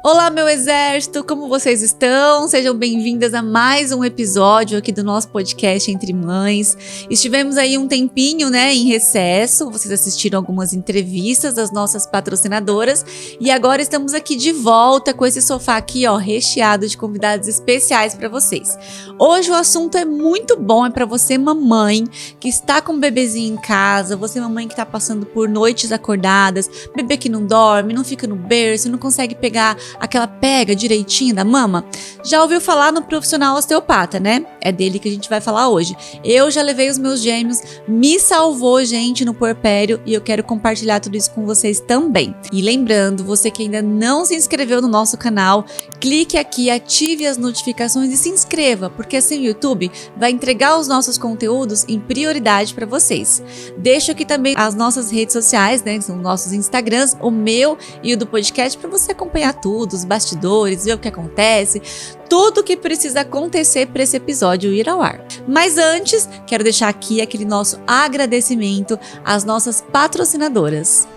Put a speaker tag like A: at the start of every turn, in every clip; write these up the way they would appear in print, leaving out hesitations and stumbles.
A: Olá, meu exército, como vocês estão? Sejam bem-vindas a mais um episódio aqui do nosso podcast Entre Mães. Estivemos aí um tempinho, em recesso, vocês assistiram algumas entrevistas das nossas patrocinadoras e agora estamos aqui de volta com esse sofá aqui, recheado de convidados especiais para vocês. Hoje o assunto é muito bom, é para você, mamãe, que está com um bebezinho em casa, você, mamãe, que está passando por noites acordadas, bebê que não dorme, não fica no berço, não consegue pegar aquela pega direitinho da mama. Já ouviu falar no profissional osteopata, né? É dele que a gente vai falar hoje. Eu já levei os meus gêmeos, me salvou, gente, no puerpério, e eu quero compartilhar tudo isso com vocês também. E lembrando, você que ainda não se inscreveu no nosso canal, clique aqui, ative as notificações e se inscreva, porque assim o YouTube vai entregar os nossos conteúdos em prioridade para vocês. Deixo aqui também as nossas redes sociais, são nossos Instagrams, o meu e o do podcast, para você acompanhar tudo, os bastidores, ver o que acontece, tudo o que precisa acontecer para esse episódio ir ao ar. Mas antes, quero deixar aqui aquele nosso agradecimento às nossas patrocinadoras.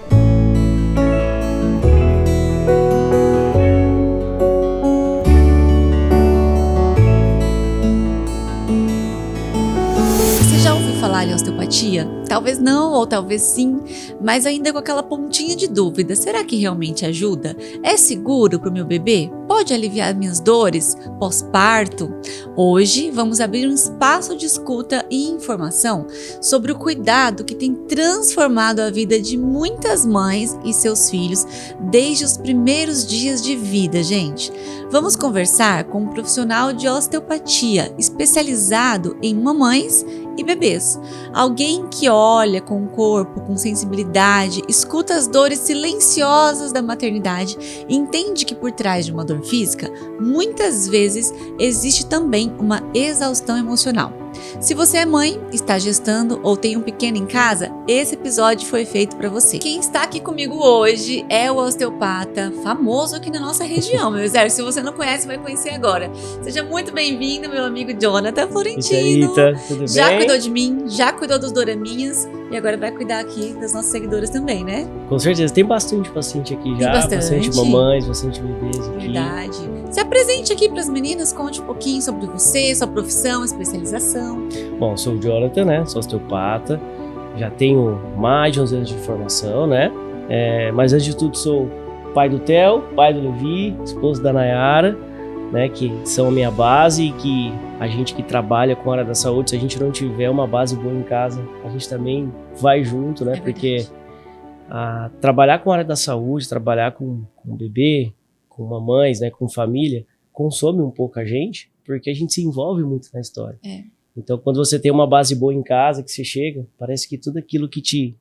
A: Você já ouviu falar em osteopatia? Talvez não, ou talvez sim, mas ainda com aquela pontinha de dúvida. Será que realmente ajuda? É seguro para o meu bebê? Pode aliviar minhas dores pós-parto? Hoje vamos abrir um espaço de escuta e informação sobre o cuidado que tem transformado a vida de muitas mães e seus filhos desde os primeiros dias de vida, gente. Vamos conversar com um profissional de osteopatia especializado em mamães e bebês. Alguém que olha com o corpo, com sensibilidade, escuta as dores silenciosas da maternidade e entende que por trás de uma dor física, muitas vezes existe também uma exaustão emocional. Se você é mãe, está gestando ou tem um pequeno em casa, esse episódio foi feito para você. Quem está aqui comigo hoje é o osteopata famoso aqui na nossa região, meu exército. Se você não conhece, vai conhecer agora. Seja muito bem-vindo, meu amigo Jonathan Florentino.
B: Rita, tudo bem?
A: Já cuidou de mim, já cuidou dos doraminhas e agora vai cuidar aqui das nossas seguidoras também, né?
B: Com certeza, tem bastante paciente aqui já, bastante mamães, bastante bebês aqui.
A: Verdade. Se apresente aqui para as meninas, conte um pouquinho sobre você, sua profissão, especialização.
B: Bom, sou o Jonathan, sou osteopata, já tenho mais de 11 anos de formação, mas antes de tudo sou pai do Theo, pai do Levi, esposo da Nayara, que são a minha base e que a gente que trabalha com a área da saúde, se a gente não tiver uma base boa em casa, a gente também vai junto, porque trabalhar com a área da saúde, trabalhar com bebê, com mamães, com família, consome um pouco a gente, porque a gente se envolve muito na história. Então, quando você tem uma base boa em casa, que você chega, parece que tudo aquilo que te,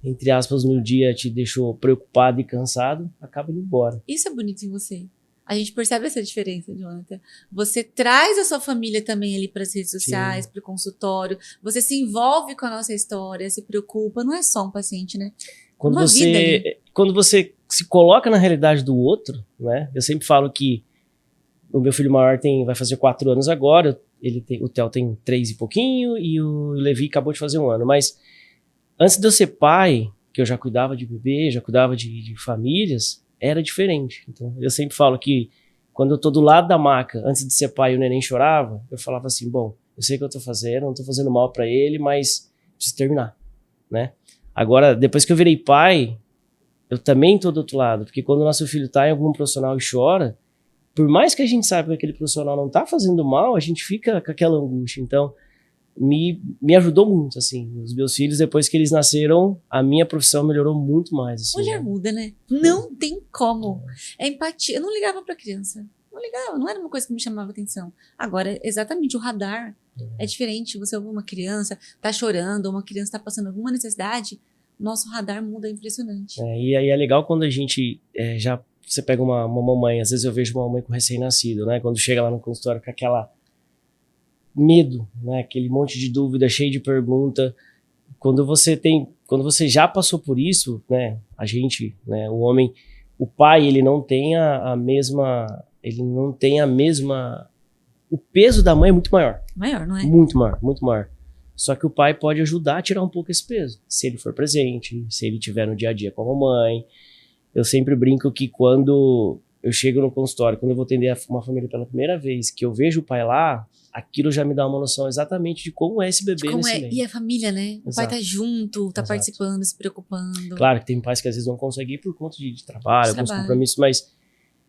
B: entre aspas, no dia te deixou preocupado e cansado, acaba indo embora.
A: Isso é bonito em você. A gente percebe essa diferença, Jonathan. Você traz a sua família também ali para as redes sociais, para o consultório. Você se envolve com a nossa história, se preocupa. Não é só um paciente, né?
B: Quando você se coloca na realidade do outro, eu sempre falo que o meu filho maior vai fazer 4 anos agora, o Theo tem 3 e pouquinho e o Levi acabou de fazer 1 ano. Mas antes de eu ser pai, que eu já cuidava de bebê, já cuidava de famílias, era diferente. Então eu sempre falo que quando eu tô do lado da maca, antes de ser pai e o neném chorava, eu falava assim, bom, eu sei o que eu tô fazendo, não tô fazendo mal pra ele, mas preciso terminar, Agora, depois que eu virei pai, eu também tô do outro lado, porque quando o nosso filho tá em algum profissional e chora, por mais que a gente saiba que aquele profissional não tá fazendo mal, a gente fica com aquela angústia. Então, me ajudou muito, Os meus filhos, depois que eles nasceram, a minha profissão melhorou muito mais,
A: Mulher muda, né? Não tem como. É empatia. Eu não ligava pra criança. Não ligava, não era uma coisa que me chamava atenção. Agora, exatamente, o radar é diferente. Você ouve uma criança, tá chorando, ou uma criança tá passando alguma necessidade, nosso radar muda, é impressionante.
B: E aí é legal quando a gente você pega uma mamãe, às vezes eu vejo uma mamãe com recém-nascido, quando chega lá no consultório com aquela medo, aquele monte de dúvida, cheio de pergunta. Quando você já passou por isso, a gente, o homem, o pai, ele não tem a mesma, o peso da mãe é muito maior.
A: Maior, não é?
B: Muito maior, muito maior. Só que o pai pode ajudar a tirar um pouco esse peso, se ele for presente, se ele estiver no dia a dia com a mamãe. Eu sempre brinco que quando eu chego no consultório, quando eu vou atender uma família pela primeira vez, que eu vejo o pai lá, aquilo já me dá uma noção exatamente de como é esse bebê nesse meio.
A: E a família, né? O pai tá junto, tá participando, se preocupando.
B: Claro que tem pais que às vezes não conseguem ir por conta de trabalho, alguns compromissos, mas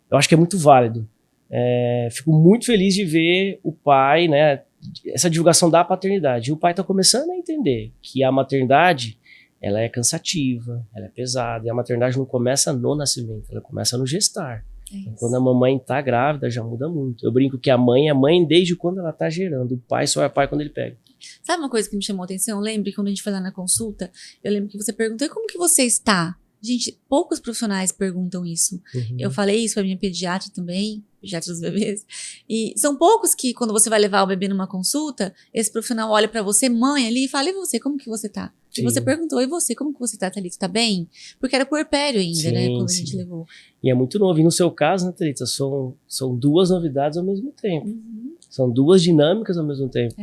B: eu acho que é muito válido. Fico muito feliz de ver o pai, né? Essa divulgação da paternidade. E o pai tá começando a entender que a maternidade, ela é cansativa, ela é pesada, e a maternidade não começa no nascimento, ela começa no gestar. Então, quando a mamãe tá grávida, já muda muito. Eu brinco que a mãe é mãe desde quando ela tá gerando. O pai só é pai quando ele pega.
A: Sabe uma coisa que me chamou a atenção? Lembra quando a gente foi lá na consulta, eu lembro que você perguntou, e como que você está? Gente, poucos profissionais perguntam isso. Eu falei isso pra minha pediatra também, pediatra dos bebês. E são poucos que, quando você vai levar o bebê numa consulta, esse profissional olha pra você, mãe, ali, e fala, e você, como que você tá? E você perguntou, e você, como que você tá, Thalita? Tá bem? Porque era puerpério ainda, né, quando a gente levou.
B: E é muito novo. E no seu caso, né, Thalita, são duas novidades ao mesmo tempo. São duas dinâmicas ao mesmo tempo.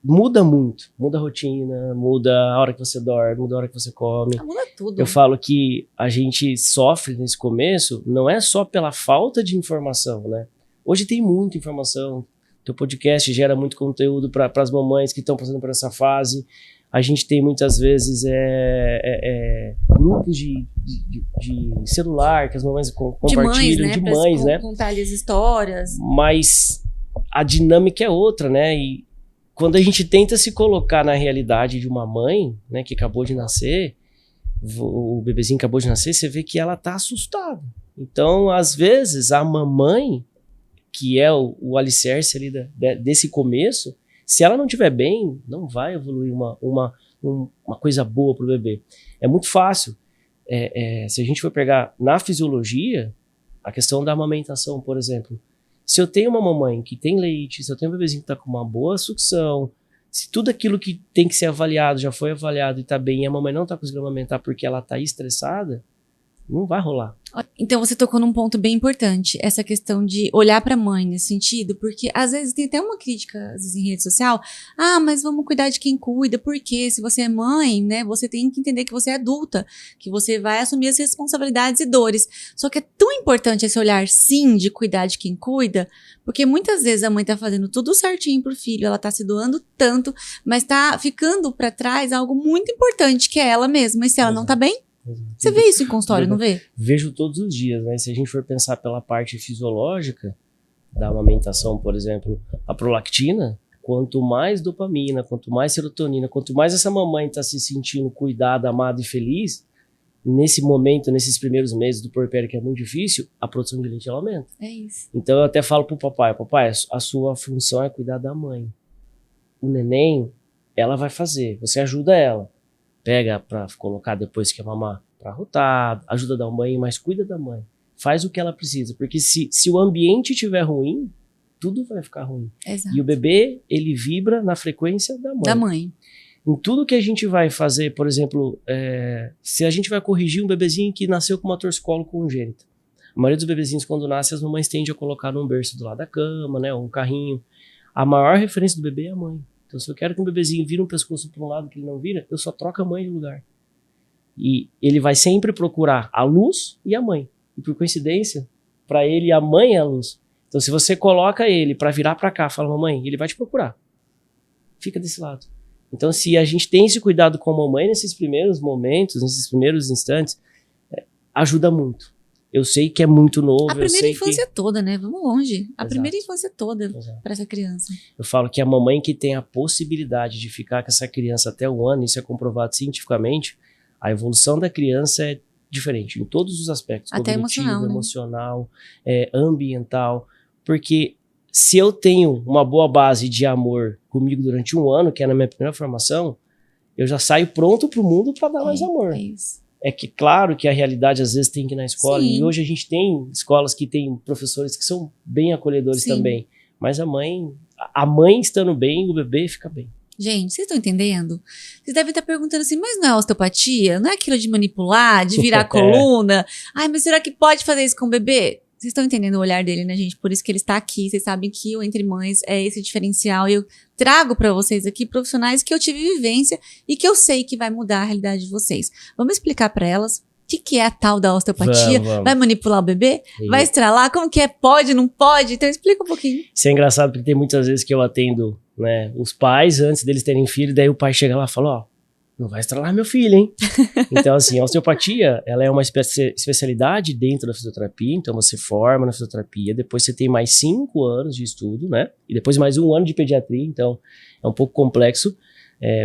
B: Muda muito, muda a rotina, muda a hora que você dorme, muda a hora que você come.
A: Muda tudo.
B: Eu falo que a gente sofre nesse começo, não é só pela falta de informação, né? Hoje tem muita informação, teu podcast gera muito conteúdo para as mamães que estão passando por essa fase. A gente tem muitas vezes grupos de celular que as mamães compartilham, de mães, né?
A: Contar-lhe as histórias.
B: Mas a dinâmica é outra, né? E quando a gente tenta se colocar na realidade de uma mãe, né, que acabou de nascer, o bebezinho acabou de nascer, você vê que ela tá assustada. Então, às vezes, a mamãe, que é o alicerce ali desse começo, se ela não estiver bem, não vai evoluir uma coisa boa pro bebê. É muito fácil. Se a gente for pegar na fisiologia, a questão da amamentação, por exemplo, se eu tenho uma mamãe que tem leite, se eu tenho um bebezinho que está com uma boa sucção, se tudo aquilo que tem que ser avaliado já foi avaliado e está bem, e a mamãe não está conseguindo amamentar porque ela está estressada, não vai rolar.
A: Então você tocou num ponto bem importante, essa questão de olhar para a mãe nesse sentido, porque às vezes tem até uma crítica, às vezes em rede social, mas vamos cuidar de quem cuida, porque se você é mãe, né, você tem que entender que você é adulta, que você vai assumir as responsabilidades e dores. Só que é tão importante esse olhar, sim, de cuidar de quem cuida, porque muitas vezes a mãe tá fazendo tudo certinho pro filho, ela tá se doando tanto, mas tá ficando para trás algo muito importante, que é ela mesma, e se ela não tá bem, você vê isso em consultório, não vê?
B: Vejo todos os dias, né? Se a gente for pensar pela parte fisiológica da amamentação, por exemplo, a prolactina, quanto mais dopamina, quanto mais serotonina, quanto mais essa mamãe está se sentindo cuidada, amada e feliz, nesse momento, nesses primeiros meses do puerpério, que é muito difícil, a produção de leite ela aumenta.
A: É isso.
B: Então eu até falo pro papai, a sua função é cuidar da mãe. O neném, ela vai fazer, você ajuda ela. Pega pra colocar depois que a mamar pra rotar, ajuda a dar um banho, mas cuida da mãe. Faz o que ela precisa, porque se o ambiente estiver ruim, tudo vai ficar ruim.
A: Exato.
B: E o bebê, ele vibra na frequência da mãe.
A: Da mãe.
B: Em tudo que a gente vai fazer, por exemplo, se a gente vai corrigir um bebezinho que nasceu com uma torcicolo congênita, a maioria dos bebezinhos, quando nasce, as mamães tendem a colocar num berço do lado da cama, né, ou um carrinho. A maior referência do bebê é a mãe. Então, se eu quero que um bebezinho vire um pescoço para um lado que ele não vira, eu só troco a mãe de lugar. E ele vai sempre procurar a luz e a mãe. E por coincidência, para ele, a mãe é a luz. Então, se você coloca ele para virar para cá, fala, mamãe, ele vai te procurar. Fica desse lado. Então, se a gente tem esse cuidado com a mamãe nesses primeiros momentos, nesses primeiros instantes, ajuda muito. Eu sei que é muito novo.
A: A primeira infância toda, né? Vamos longe. A primeira infância toda para essa criança.
B: Eu falo que a mamãe que tem a possibilidade de ficar com essa criança até um ano, isso é comprovado cientificamente, a evolução da criança é diferente em todos os aspectos.
A: Até
B: cognitivo, emocional, ambiental. Porque se eu tenho uma boa base de amor comigo durante um ano, que é na minha primeira formação, eu já saio pronto pro mundo para dar mais amor.
A: É isso.
B: É que, claro, que a realidade às vezes tem que ir na escola,
A: Sim.
B: E hoje a gente tem escolas que tem professores que são bem acolhedores
A: Sim.
B: também, mas a mãe estando bem, o bebê fica bem.
A: Gente, vocês estão entendendo? Vocês devem estar perguntando assim, mas não é osteopatia? Não é aquilo de manipular, de virar a coluna? Ai, mas será que pode fazer isso com o bebê? Vocês estão entendendo o olhar dele, né, gente? Por isso que ele está aqui. Vocês sabem que o Entre Mães é esse diferencial. E eu trago para vocês aqui profissionais que eu tive vivência e que eu sei que vai mudar a realidade de vocês. Vamos explicar para elas que é a tal da osteopatia?
B: Vamos.
A: Vai manipular o bebê?
B: E...
A: Vai estralar? Como que é? Pode, não pode? Então explica um pouquinho.
B: Isso é engraçado porque tem muitas vezes que eu atendo, né, os pais antes deles terem filho, daí o pai chega lá e fala, ó, não vai estralar meu filho, hein? Então, assim, a osteopatia, ela é uma especialidade dentro da fisioterapia, então você forma na fisioterapia, depois você tem mais 5 anos de estudo, né? E depois mais 1 ano de pediatria, então é um pouco complexo.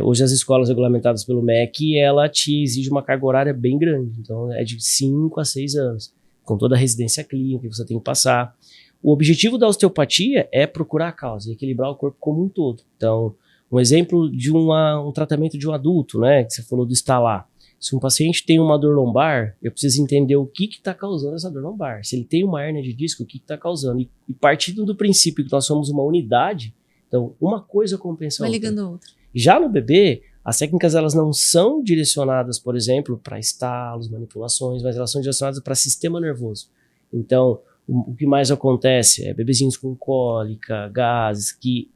B: Hoje as escolas regulamentadas pelo MEC, ela te exige uma carga horária bem grande, então é de 5 a 6 anos, com toda a residência clínica que você tem que passar. O objetivo da osteopatia é procurar a causa, equilibrar o corpo como um todo. Então, um exemplo de um tratamento de um adulto, né, que você falou do estalar. Se um paciente tem uma dor lombar, eu preciso entender o que está causando essa dor lombar. Se ele tem uma hérnia de disco, o que está causando? E partindo do princípio que nós somos uma unidade, então uma coisa compensa a outra.
A: Vai ligando outra.
B: Já no bebê, as técnicas elas não são direcionadas, por exemplo, para estalos, manipulações, mas elas são direcionadas para sistema nervoso. Então, o que mais acontece é bebezinhos com cólica, gases, que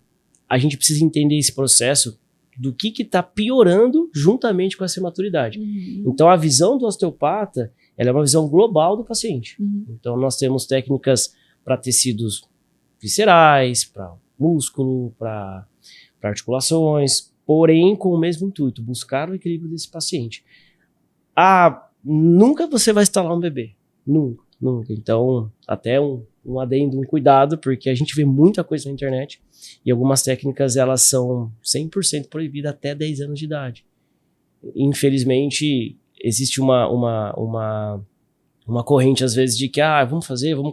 B: a gente precisa entender esse processo do que está piorando juntamente com essa imaturidade. Então, a visão do osteopata, ela é uma visão global do paciente. Então, nós temos técnicas para tecidos viscerais, para músculo, para articulações, porém com o mesmo intuito, buscar o equilíbrio desse paciente. Nunca você vai instalar um bebê. Nunca. Então, até um adendo, um cuidado, porque a gente vê muita coisa na internet e algumas técnicas, elas são 100% proibidas até 10 anos de idade. Infelizmente, existe uma corrente, às vezes, de que, vamos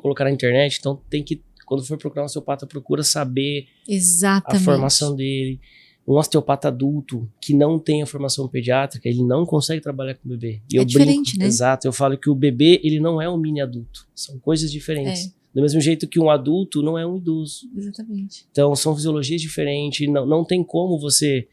B: colocar na internet, então tem que, quando for procurar um osteopata, procura saber
A: Exatamente.
B: a formação dele. Um osteopata adulto que não tem a formação pediátrica, ele não consegue trabalhar com o bebê. E
A: diferente, né?
B: Exato, eu falo que o bebê, ele não é um mini adulto. São coisas diferentes. Do mesmo jeito que um adulto não é um idoso.
A: Exatamente.
B: Então, são fisiologias diferentes, não tem como você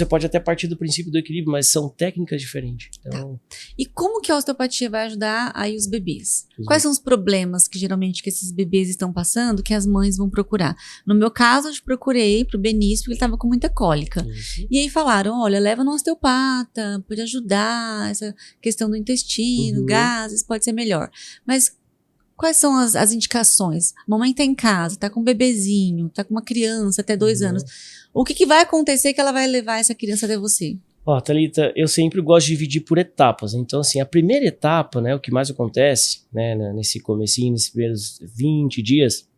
B: pode até partir do princípio do equilíbrio, mas são técnicas diferentes. Então,
A: E como que a osteopatia vai ajudar aí os bebês? Quais são os problemas que geralmente que esses bebês estão passando que as mães vão procurar? No meu caso, eu procurei pro Benício porque ele estava com muita cólica. E aí falaram, olha, leva no osteopata, pode ajudar essa questão do intestino, gases, pode ser melhor. Mas quais são as indicações? Mamãe tá em casa, tá com um bebezinho, tá com uma criança até 2 anos. O que vai acontecer que ela vai levar essa criança até você?
B: Thalita, eu sempre gosto de dividir por etapas. Então, assim, a primeira etapa, né, o que mais acontece, né, nesse comecinho, nesses primeiros 20 dias,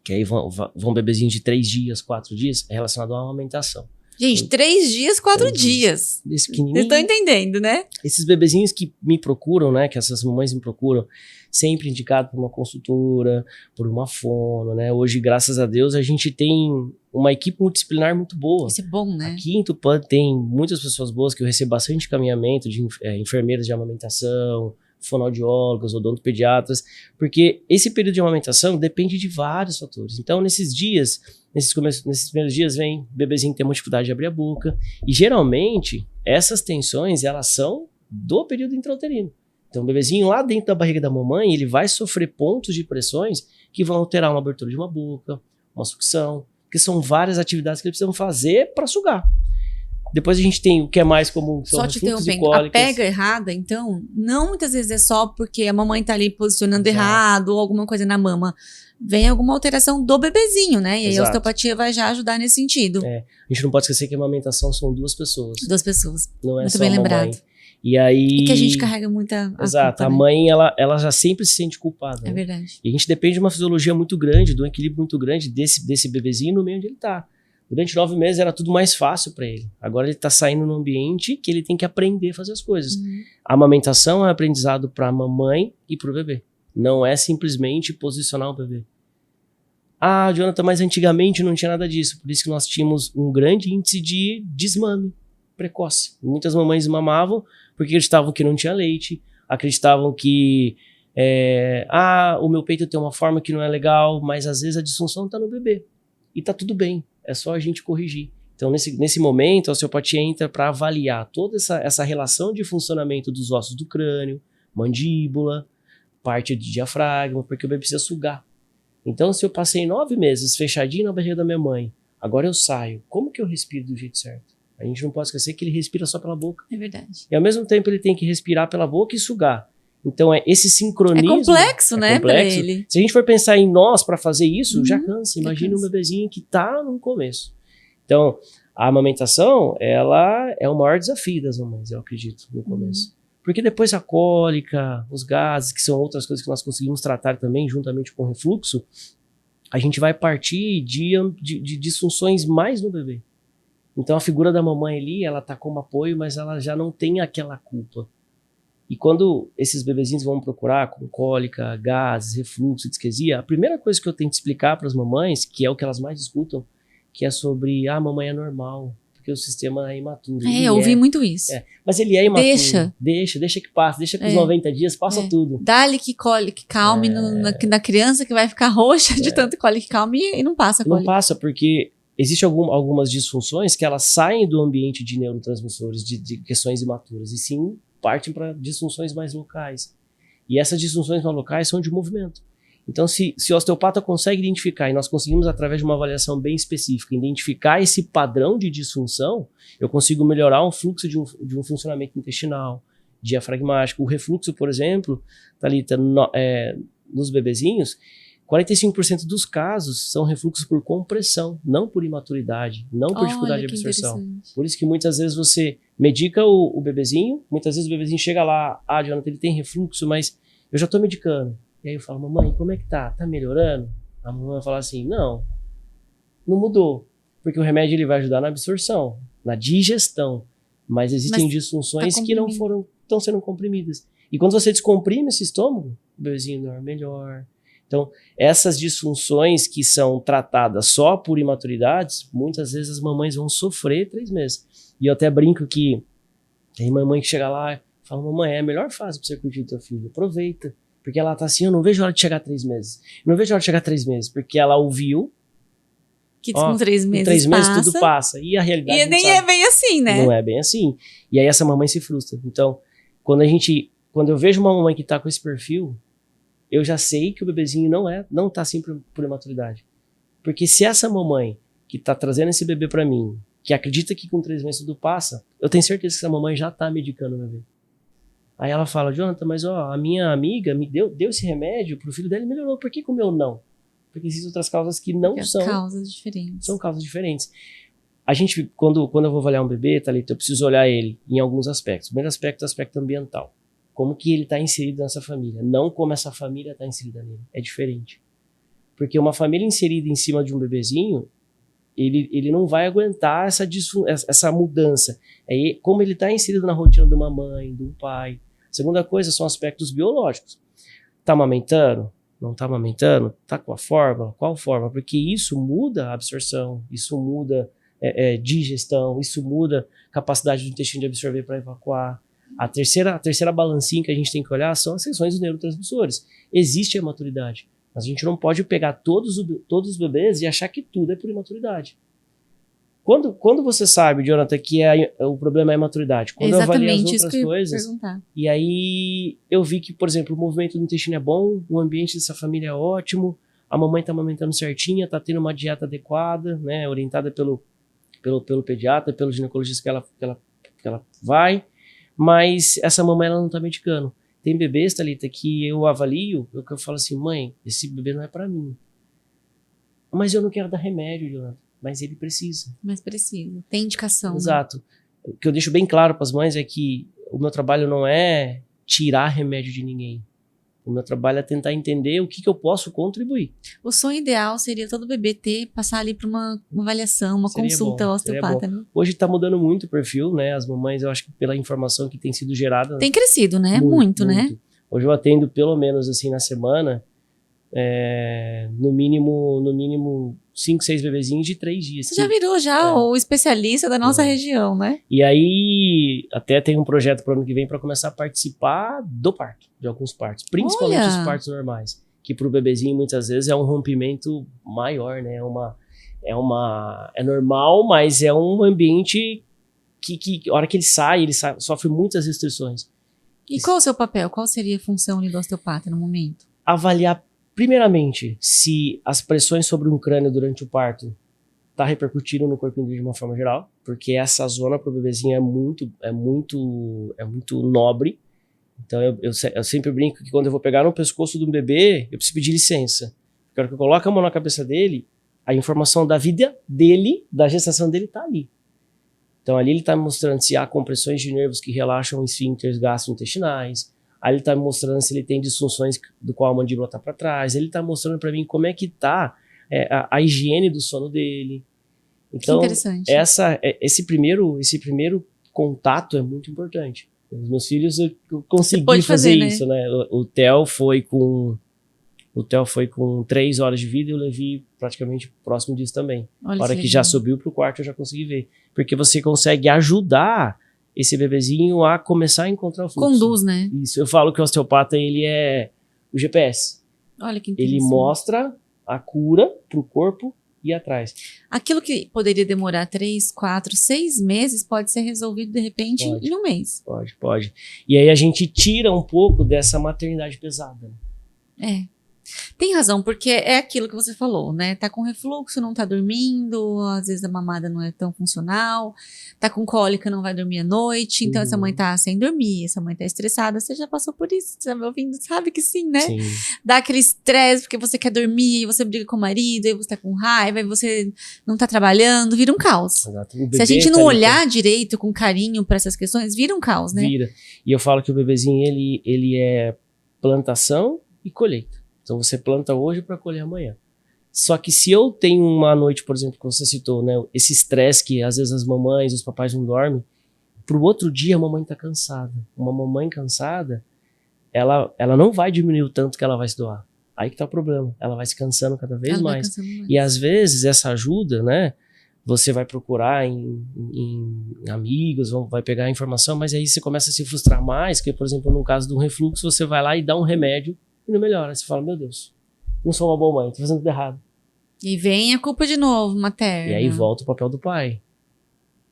B: que aí vão bebezinhos de 3 dias, 4 dias, é relacionado à amamentação.
A: Gente, 3 dias, 4 dias.
B: Vocês
A: estão entendendo, né?
B: Esses bebezinhos que me procuram, né, que essas mamães me procuram, sempre indicado por uma consultora, por uma fono, né? Hoje, graças a Deus, a gente tem uma equipe multidisciplinar muito boa.
A: Isso é bom, né?
B: Aqui em Tupã tem muitas pessoas boas que eu recebo bastante encaminhamento de enfermeiras de amamentação, fonoaudiólogos, odontopediatras, porque esse período de amamentação depende de vários fatores. Então, nesses primeiros dias, vem bebezinho que tem uma dificuldade de abrir a boca, e geralmente, essas tensões, elas são do período intrauterino. Então, o bebezinho lá dentro da barriga da mamãe, ele vai sofrer pontos de pressões que vão alterar uma abertura de uma boca, uma sucção, que são várias atividades que eles precisam fazer para sugar. Depois a gente tem o que é mais comum, que são
A: só te interrompendo, a pega errada, então, não muitas vezes é só porque a mamãe tá ali posicionando errado ou alguma coisa na mama. Vem alguma alteração do bebezinho, né? E aí a osteopatia vai já ajudar nesse sentido.
B: A gente não pode esquecer que a amamentação são 2 pessoas.
A: 2 pessoas.
B: Não é
A: muito
B: só
A: bem
B: a mamãe.
A: lembrado.
B: E aí...
A: E que a gente carrega muita
B: Exato,
A: culpa,
B: a mãe, ela já sempre se sente culpada.
A: É verdade.
B: E a gente depende de uma fisiologia muito grande, de um equilíbrio muito grande desse bebezinho no meio onde ele tá. Durante 9 meses era tudo mais fácil para ele. Agora ele tá saindo num ambiente que ele tem que aprender a fazer as coisas. A amamentação é aprendizado para a mamãe e para o bebê. Não é simplesmente posicionar o bebê. Jonathan, mas antigamente não tinha nada disso. Por isso que nós tínhamos um grande índice de desmame precoce. Muitas mamães mamavam porque acreditavam que não tinha leite, acreditavam que o meu peito tem uma forma que não é legal, mas às vezes a disfunção está no bebê. E tá tudo bem, é só a gente corrigir. Então, nesse momento, a osteopatia entra para avaliar toda essa relação de funcionamento dos ossos do crânio, mandíbula, parte de diafragma, porque o bebê precisa sugar. Então, se eu passei 9 meses fechadinho na barriga da minha mãe, agora eu saio, como que eu respiro do jeito certo? A gente não pode esquecer que ele respira só pela boca.
A: É verdade.
B: E ao mesmo tempo ele tem que respirar pela boca e sugar. Então esse sincronismo...
A: É complexo, né, pra ele.
B: Se a gente for pensar em nós para fazer isso, já cansa. Imagina um bebezinho que tá no começo. Então, a amamentação, ela é o maior desafio das mamães, eu acredito, no começo. Porque depois a cólica, os gases, que são outras coisas que nós conseguimos tratar também, juntamente com o refluxo, a gente vai partir de disfunções mais no bebê. Então a figura da mamãe ali, ela tá como apoio, mas ela já não tem aquela culpa. E quando esses bebezinhos vão procurar com cólica, gases, refluxo, disquesia, a primeira coisa que eu tento explicar para as mamães, que é o que elas mais escutam, que é sobre, mamãe é normal, porque o sistema é imaturo.
A: Eu ouvi muito isso.
B: Mas ele é imaturo.
A: Deixa
B: que passe, deixa que os 90 dias passa tudo.
A: Dá-lhe que calme na criança que vai ficar roxa de tanto cólica, que calme e não passa cólica.
B: Não passa, porque existem algumas disfunções que elas saem do ambiente de neurotransmissores, de questões imaturas, e sim partem para disfunções mais locais. E essas disfunções mais locais são de movimento. Então, se o osteopata consegue identificar, e nós conseguimos, através de uma avaliação bem específica, identificar esse padrão de disfunção, eu consigo melhorar o fluxo de um funcionamento intestinal, diafragmático. O refluxo, por exemplo, Thalita, nos bebezinhos, 45% dos casos são refluxos por compressão, não por imaturidade, não por dificuldade de absorção. Por isso que muitas vezes você medica o bebezinho, muitas vezes o bebezinho chega lá, Jonathan, ele tem refluxo, mas eu já estou medicando. E aí eu falo, mamãe, como é que tá? Tá melhorando? A mamãe vai falar assim, não mudou. Porque o remédio ele vai ajudar na absorção, na digestão. Mas existem disfunções que não estão sendo comprimidas. E quando você descomprime esse estômago, o bebezinho dorme melhor. Então, essas disfunções que são tratadas só por imaturidades, muitas vezes as mamães vão sofrer 3 meses. E eu até brinco que tem mamãe que chega lá e fala, mamãe, é a melhor fase para você curtir o teu filho, aproveita. Porque ela tá assim, eu não vejo a hora de chegar 3 meses. Eu não vejo a hora de chegar 3 meses, porque ela ouviu
A: que com 3 meses,
B: com 3 meses tudo passa. E a realidade
A: e nem é bem assim, né?
B: Não é bem assim. E aí essa mamãe se frustra. Então, quando eu vejo uma mamãe que tá com esse perfil, eu já sei que o bebezinho não tá assim por imaturidade. Porque se essa mamãe que tá trazendo esse bebê pra mim, que acredita que com 3 meses tudo passa, eu tenho certeza que essa mamãe já tá medicando o bebê. Aí ela fala, Jonathan, mas a minha amiga me deu esse remédio pro filho dela e melhorou. Por que o meu não? Porque existem outras causas que não são.
A: Causas diferentes.
B: São causas diferentes. A gente, quando eu vou avaliar um bebê, Thalita, eu preciso olhar ele em alguns aspectos. O primeiro aspecto é o aspecto ambiental. Como que ele está inserido nessa família. Não como essa família está inserida nele. É diferente. Porque uma família inserida em cima de um bebezinho, ele não vai aguentar essa mudança. É como ele está inserido na rotina de uma mãe, de um pai. Segunda coisa são aspectos biológicos. Tá amamentando? Não tá amamentando? Tá com a fórmula? Qual fórmula? Porque isso muda a absorção, isso muda digestão, isso muda a capacidade do intestino de absorver para evacuar. A terceira balancinha que a gente tem que olhar são as seções dos neurotransmissores. Existe a maturidade, mas a gente não pode pegar todos os bebês e achar que tudo é por imaturidade. Quando você sabe, Jonathan, que o problema é a maturidade, quando eu avaliei as outras coisas, e aí eu vi que, por exemplo, o movimento do intestino é bom, o ambiente dessa família é ótimo, a mamãe está amamentando certinha, está tendo uma dieta adequada, né, orientada pelo pediatra, pelo ginecologista que ela vai, mas essa mamãe ela não está medicando. Tem bebês, Thalita, que eu avalio, eu falo assim, mãe, esse bebê não é para mim. Mas eu não quero dar remédio, Jonathan. Mas ele precisa.
A: Mas precisa. Tem indicação.
B: Exato. Né? O que eu deixo bem claro para as mães é que o meu trabalho não é tirar remédio de ninguém. O meu trabalho é tentar entender o que eu posso contribuir.
A: O sonho ideal seria todo bebê passar ali para uma avaliação, uma consulta ao osteopata. Né?
B: Hoje está mudando muito o perfil, né? As mamães, eu acho que pela informação que tem sido gerada...
A: Tem crescido, né? Muito, né?
B: Hoje eu atendo pelo menos assim na semana, no mínimo 5, 6 bebezinhos de 3 dias.
A: Você já virou o especialista da nossa região, né?
B: E aí, até tem um projeto para o ano que vem para começar a participar do parto, de alguns partos. Principalmente os partos normais. Que para o bebezinho, muitas vezes, é um rompimento maior, né? É normal, mas é um ambiente que a hora que ele sai, sofre muitas restrições.
A: E qual o seu papel? Qual seria a função do osteopata no momento?
B: Avaliar primeiramente, se as pressões sobre um crânio durante o parto tá repercutindo no corpo dele de uma forma geral, porque essa zona pro bebezinho é muito nobre. Então eu sempre brinco que quando eu vou pegar no pescoço do bebê, eu preciso pedir licença. Porque a hora que eu coloco a mão na cabeça dele, a informação da vida dele, da gestação dele, tá ali. Então ali ele tá me mostrando se há compressões de nervos que relaxam esfíncteres gastrointestinais, aí ele tá me mostrando se ele tem disfunções do qual a mandíbula tá para trás, ele tá mostrando para mim como é que tá a higiene do sono dele. Então,
A: que interessante.
B: Esse primeiro contato é muito importante. Os meus filhos, eu consegui fazer isso, né? O Theo foi com 3 horas de vida e eu levei praticamente próximo disso também.
A: Olha,
B: na hora que já subiu pro quarto, eu já consegui ver. Porque você consegue ajudar esse bebezinho a começar a encontrar o fluxo.
A: Conduz, né?
B: Isso. Eu falo que o osteopata, ele é o GPS.
A: Olha que interessante.
B: Ele mostra a cura pro corpo e atrás.
A: Aquilo que poderia demorar 3, 4, 6 meses pode ser resolvido, de repente, em um mês.
B: Pode. E aí a gente tira um pouco dessa maternidade pesada.
A: Tem razão, porque é aquilo que você falou, né? Tá com refluxo, não tá dormindo, às vezes a mamada não é tão funcional, tá com cólica, não vai dormir à noite, então essa mãe tá sem dormir, essa mãe tá estressada, você já passou por isso, você tá me ouvindo, sabe que sim, né?
B: Sim.
A: Dá aquele estresse porque você quer dormir, você briga com o marido, aí você tá com raiva, aí você não tá trabalhando, vira um caos.
B: Exato.
A: Se a gente não olhar direito, com carinho pra essas questões, vira um caos, né?
B: Vira. E eu falo que o bebezinho, ele é plantação e colheita. Então você planta hoje para colher amanhã. Só que se eu tenho uma noite, por exemplo, que você citou, né, esse estresse que às vezes as mamães, os papais não dormem, pro outro dia a mamãe tá cansada. Uma mamãe cansada, ela não vai diminuir o tanto que ela vai se doar. Aí que tá o problema. Ela vai se cansando cada vez mais. E às vezes essa ajuda, né, você vai procurar em amigos, vai pegar a informação, mas aí você começa a se frustrar mais, porque, por exemplo, no caso do refluxo, você vai lá e dá um remédio e não melhora. Você fala, meu Deus, não sou uma boa mãe, tô fazendo tudo errado.
A: E vem a culpa de novo, materna.
B: E aí volta o papel do pai.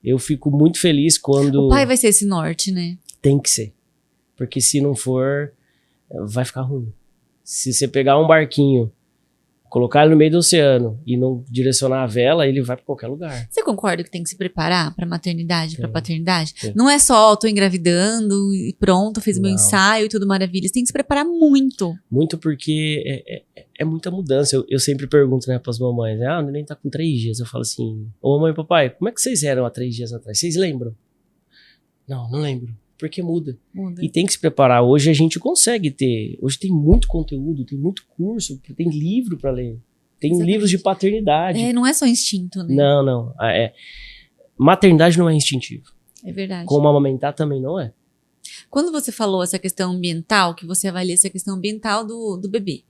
B: Eu fico muito feliz quando...
A: O pai vai ser esse norte, né?
B: Tem que ser. Porque se não for, vai ficar ruim. Se você pegar um barquinho, colocar ele no meio do oceano e não direcionar a vela, ele vai para qualquer lugar.
A: Você concorda que tem que se preparar para maternidade, para paternidade?
B: Sim.
A: Não é só, tô engravidando e pronto, fiz meu ensaio e tudo maravilha. Você tem que se preparar muito.
B: Muito porque é muita mudança. Eu sempre pergunto, né, para as mamães, o neném tá com 3 dias. Eu falo assim, ô mamãe e papai, como é que vocês eram há 3 dias atrás? Vocês lembram? Não lembro. Porque muda. E tem que se preparar. Hoje a gente consegue ter. Hoje tem muito conteúdo, tem muito curso, tem livro para ler. Tem livros de paternidade.
A: Não é só instinto, né?
B: Não. Maternidade não é instintivo.
A: É verdade.
B: Como amamentar também não é.
A: Quando você falou essa questão ambiental, que você avalia essa questão ambiental do bebê,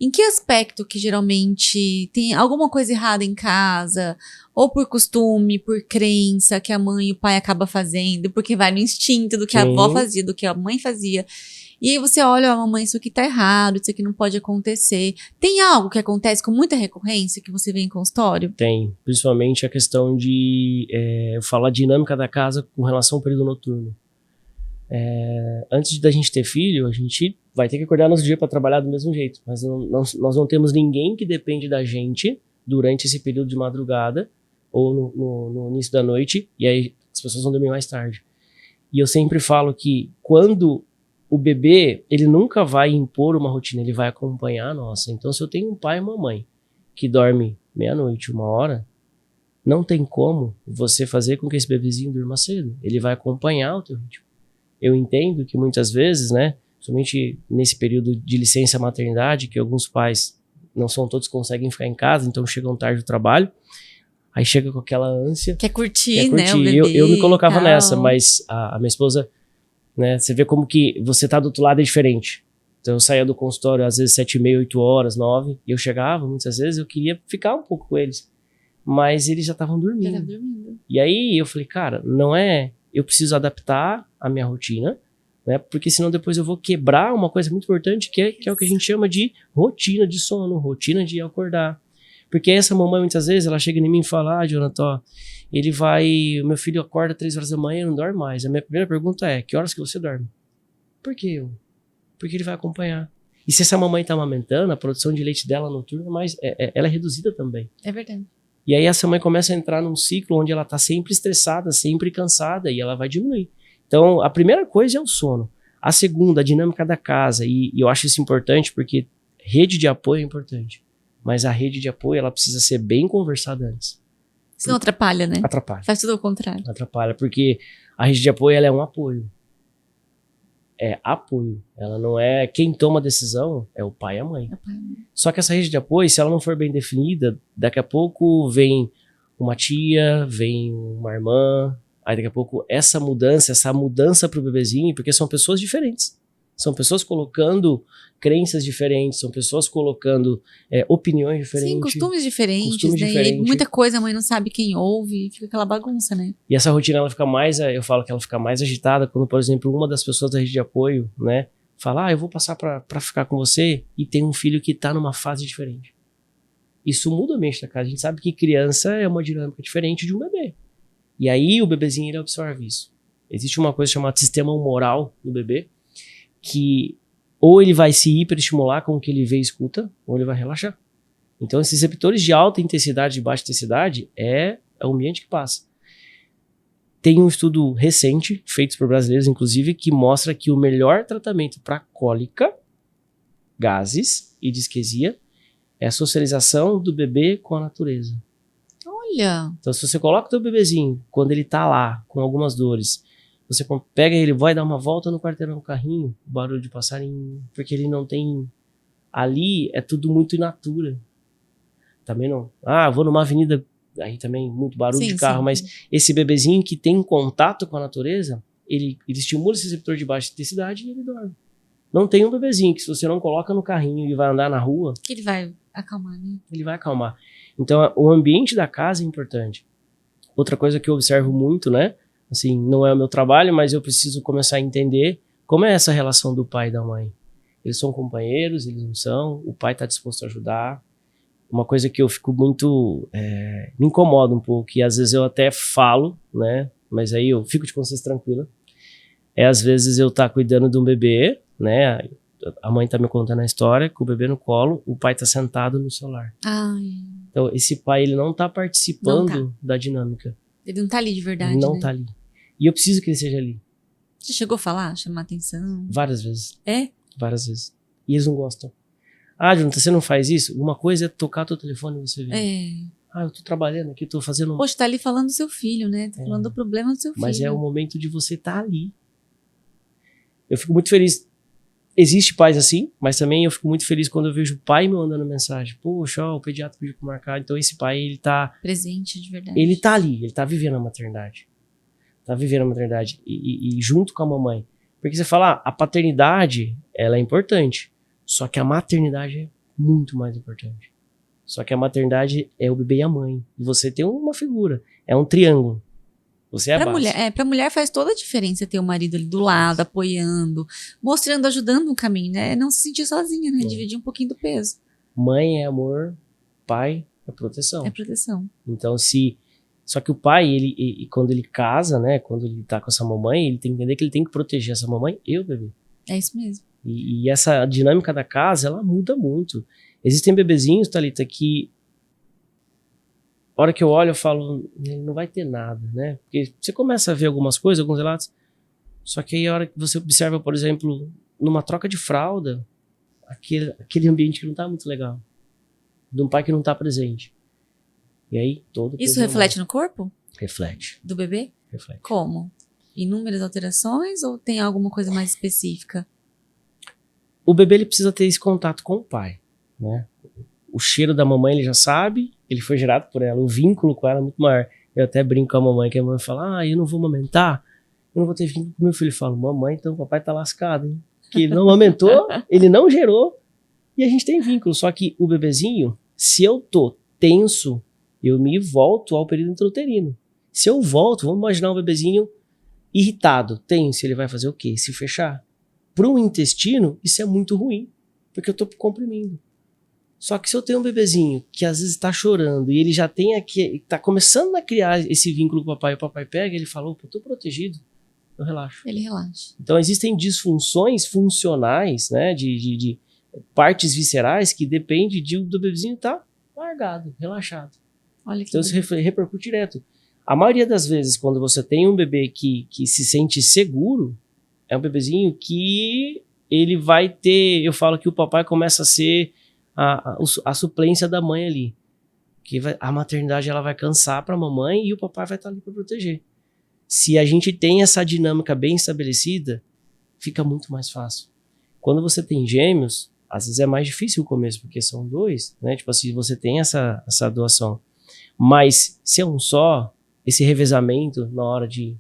A: em que aspecto que geralmente tem alguma coisa errada em casa, ou por costume, por crença, que a mãe e o pai acabam fazendo, porque vai no instinto do que a avó fazia, do que a mãe fazia. E aí você olha, mamãe, isso aqui tá errado, isso aqui não pode acontecer. Tem algo que acontece com muita recorrência que você vê em consultório?
B: Tem, principalmente a questão de, eu falo a dinâmica da casa com relação ao período noturno. Antes da gente ter filho, a gente vai ter que acordar nosso dia para trabalhar do mesmo jeito, mas nós não temos ninguém que depende da gente durante esse período de madrugada ou no início da noite, e aí as pessoas vão dormir mais tarde. E eu sempre falo que quando o bebê, ele nunca vai impor uma rotina, ele vai acompanhar a nossa. Então, se eu tenho um pai e uma mãe que dorme meia-noite, 1h, não tem como você fazer com que esse bebezinho durma cedo. Ele vai acompanhar o teu ritmo. Eu entendo que muitas vezes, né, somente nesse período de licença maternidade, que alguns pais, não são todos, conseguem ficar em casa, então chegam tarde do trabalho, aí chega com aquela ânsia.
A: Quer curtir. Né, o bebê,
B: eu me colocava nessa, mas a minha esposa, né, você vê como que você tá do outro lado é diferente. Então eu saía do consultório às vezes 7h30, 8h, 9h, e eu chegava, muitas vezes eu queria ficar um pouco com eles, mas eles já estavam dormindo. E aí eu falei, cara, eu preciso adaptar a minha rotina, né? Porque senão depois eu vou quebrar uma coisa muito importante que é o que a gente chama de rotina de sono, rotina de acordar. Porque essa mamãe muitas vezes ela chega em mim e fala, Jonathan, o meu filho acorda 3h da manhã e não dorme mais. A minha primeira pergunta é, que horas que você dorme? Por que eu? Porque ele vai acompanhar. E se essa mamãe está amamentando, a produção de leite dela noturna, ela é reduzida também.
A: É verdade.
B: E aí essa mãe começa a entrar num ciclo onde ela tá sempre estressada, sempre cansada, e ela vai diminuir. Então, a primeira coisa é o sono. A segunda, a dinâmica da casa, e eu acho isso importante porque rede de apoio é importante. Mas a rede de apoio, ela precisa ser bem conversada antes.
A: Senão atrapalha, né?
B: Atrapalha.
A: Faz tudo ao contrário.
B: Atrapalha, porque a rede de apoio, ela é um apoio. É apoio. Ela não é... Quem toma a decisão é o pai e a mãe. Só que essa rede de apoio, se ela não for bem definida, daqui a pouco vem uma tia, vem uma irmã, aí daqui a pouco essa mudança pro bebezinho, porque são pessoas diferentes. São pessoas colocando crenças diferentes, são pessoas colocando opiniões diferentes.
A: Sim, costumes diferentes, né? E muita coisa a mãe não sabe quem ouve, fica aquela bagunça, né?
B: E essa rotina, ela fica mais, eu falo que ela fica mais agitada quando, por exemplo, uma das pessoas da rede de apoio, né, fala, eu vou passar pra ficar com você, e tem um filho que tá numa fase diferente. Isso muda a mente da casa. A gente sabe que criança é uma dinâmica diferente de um bebê. E aí o bebezinho, ele absorve isso. Existe uma coisa chamada sistema humoral no bebê, que ou ele vai se hiperestimular com o que ele vê e escuta, ou ele vai relaxar. Então esses receptores de alta intensidade e de baixa intensidade é o ambiente que passa. Tem um estudo recente, feito por brasileiros inclusive, que mostra que o melhor tratamento para cólica, gases e disquesia é a socialização do bebê com a natureza.
A: Olha!
B: Então se você coloca o teu bebezinho, quando ele tá lá com algumas dores, você pega ele, vai dar uma volta no quarteirão no carrinho, barulho de passarinho, porque ele não tem... Ali é tudo muito in natura. Também não... vou numa avenida, aí também muito barulho de carro, mas esse bebezinho que tem contato com a natureza, ele estimula esse receptor de baixa intensidade e ele dorme. Não tem um bebezinho que se você não coloca no carrinho e vai andar na rua...
A: Que ele vai acalmar, né?
B: Ele vai acalmar. Então o ambiente da casa é importante. Outra coisa que eu observo muito, né? Assim, não é o meu trabalho, mas eu preciso começar a entender como é essa relação do pai e da mãe. Eles são companheiros, eles não são, o pai está disposto a ajudar. Uma coisa que eu fico muito... me incomoda um pouco, e às vezes eu até falo, né? Mas aí eu fico de consciência tranquila. Às vezes eu tá cuidando de um bebê, né? A mãe tá me contando a história, com o bebê no colo, o pai tá sentado no celular.
A: Ai.
B: Então esse pai, ele não tá participando da dinâmica.
A: Ele não tá ali de verdade,
B: Não
A: né?
B: tá ali. E eu preciso que ele seja ali.
A: Você chegou a falar, chamar atenção?
B: Várias vezes.
A: É?
B: Várias vezes. E eles não gostam. Jonathan, você não faz isso? Uma coisa é tocar teu telefone e você vê. Eu tô trabalhando aqui, tô fazendo...
A: Poxa, tá ali falando do seu filho, né? Tá falando do problema do seu filho.
B: Mas é o momento de você estar ali. Eu fico muito feliz. Existe pais assim, mas também eu fico muito feliz quando eu vejo o pai me mandando mensagem. Poxa, o pediatra pediu pra marcar. Então esse pai, ele tá...
A: presente de verdade.
B: Ele tá ali, ele tá vivendo a maternidade. Tá vivendo a maternidade. E junto com a mamãe. Porque você fala, a paternidade, ela é importante. Só que a maternidade é muito mais importante. Só que a maternidade é o bebê e a mãe. E você tem uma figura. É um triângulo. Você é a base.
A: Pra mulher faz toda a diferença ter o marido ali do lado, apoiando, mostrando, ajudando no caminho, né? Não se sentir sozinha, né? Dividir um pouquinho do peso.
B: Mãe é amor, pai é proteção.
A: É proteção.
B: Então, só que o pai, ele quando ele casa, né? Quando ele tá com essa mamãe, ele tem que entender que ele tem que proteger essa mamãe e o bebê.
A: É isso mesmo.
B: E essa dinâmica da casa, ela muda muito. Existem bebezinhos, Thalita, que a hora que eu olho, eu falo, não vai ter nada, né? Porque você começa a ver algumas coisas, alguns relatos, só que aí a hora que você observa, por exemplo, numa troca de fralda, aquele ambiente que não tá muito legal, de um pai que não tá presente. E aí,
A: Isso reflete no corpo?
B: Reflete.
A: Do bebê?
B: Reflete.
A: Como? Inúmeras alterações ou tem alguma coisa mais específica?
B: O bebê, ele precisa ter esse contato com o pai, né? O cheiro da mamãe ele já sabe, ele foi gerado por ela, o vínculo com ela é muito maior. Eu até brinco com a mamãe, que a mãe fala, eu não vou amamentar, eu não vou ter vínculo com meu filho. Eu falo, mamãe, então o papai tá lascado, hein? Que ele não amamentou, ele não gerou, e a gente tem vínculo. Só que o bebezinho, se eu tô tenso, eu me volto ao período intrauterino. Se eu volto, vamos imaginar um bebezinho irritado, tenso, ele vai fazer o quê? Se fechar. Para o intestino, isso é muito ruim, porque eu tô comprimindo. Só que se eu tenho um bebezinho que às vezes tá chorando e ele já tem aqui, tá começando a criar esse vínculo com o papai, e o papai pega, ele fala, opa, eu tô protegido, eu relaxo.
A: Ele relaxa.
B: Então existem disfunções funcionais, né, de partes viscerais que depende do bebezinho estar largado, relaxado.
A: Olha que
B: Então isso repercute direto. A maioria das vezes, quando você tem um bebê que se sente seguro, é um bebezinho que ele vai ter... Eu falo que o papai começa a ser a suplência da mãe ali. Que a maternidade ela vai cansar para a mamãe e o papai vai estar ali para proteger. Se a gente tem essa dinâmica bem estabelecida, fica muito mais fácil. Quando você tem gêmeos, às vezes é mais difícil o começo, porque são 2, né? Tipo assim, você tem essa doação. Mas se é um só, esse revezamento na hora de...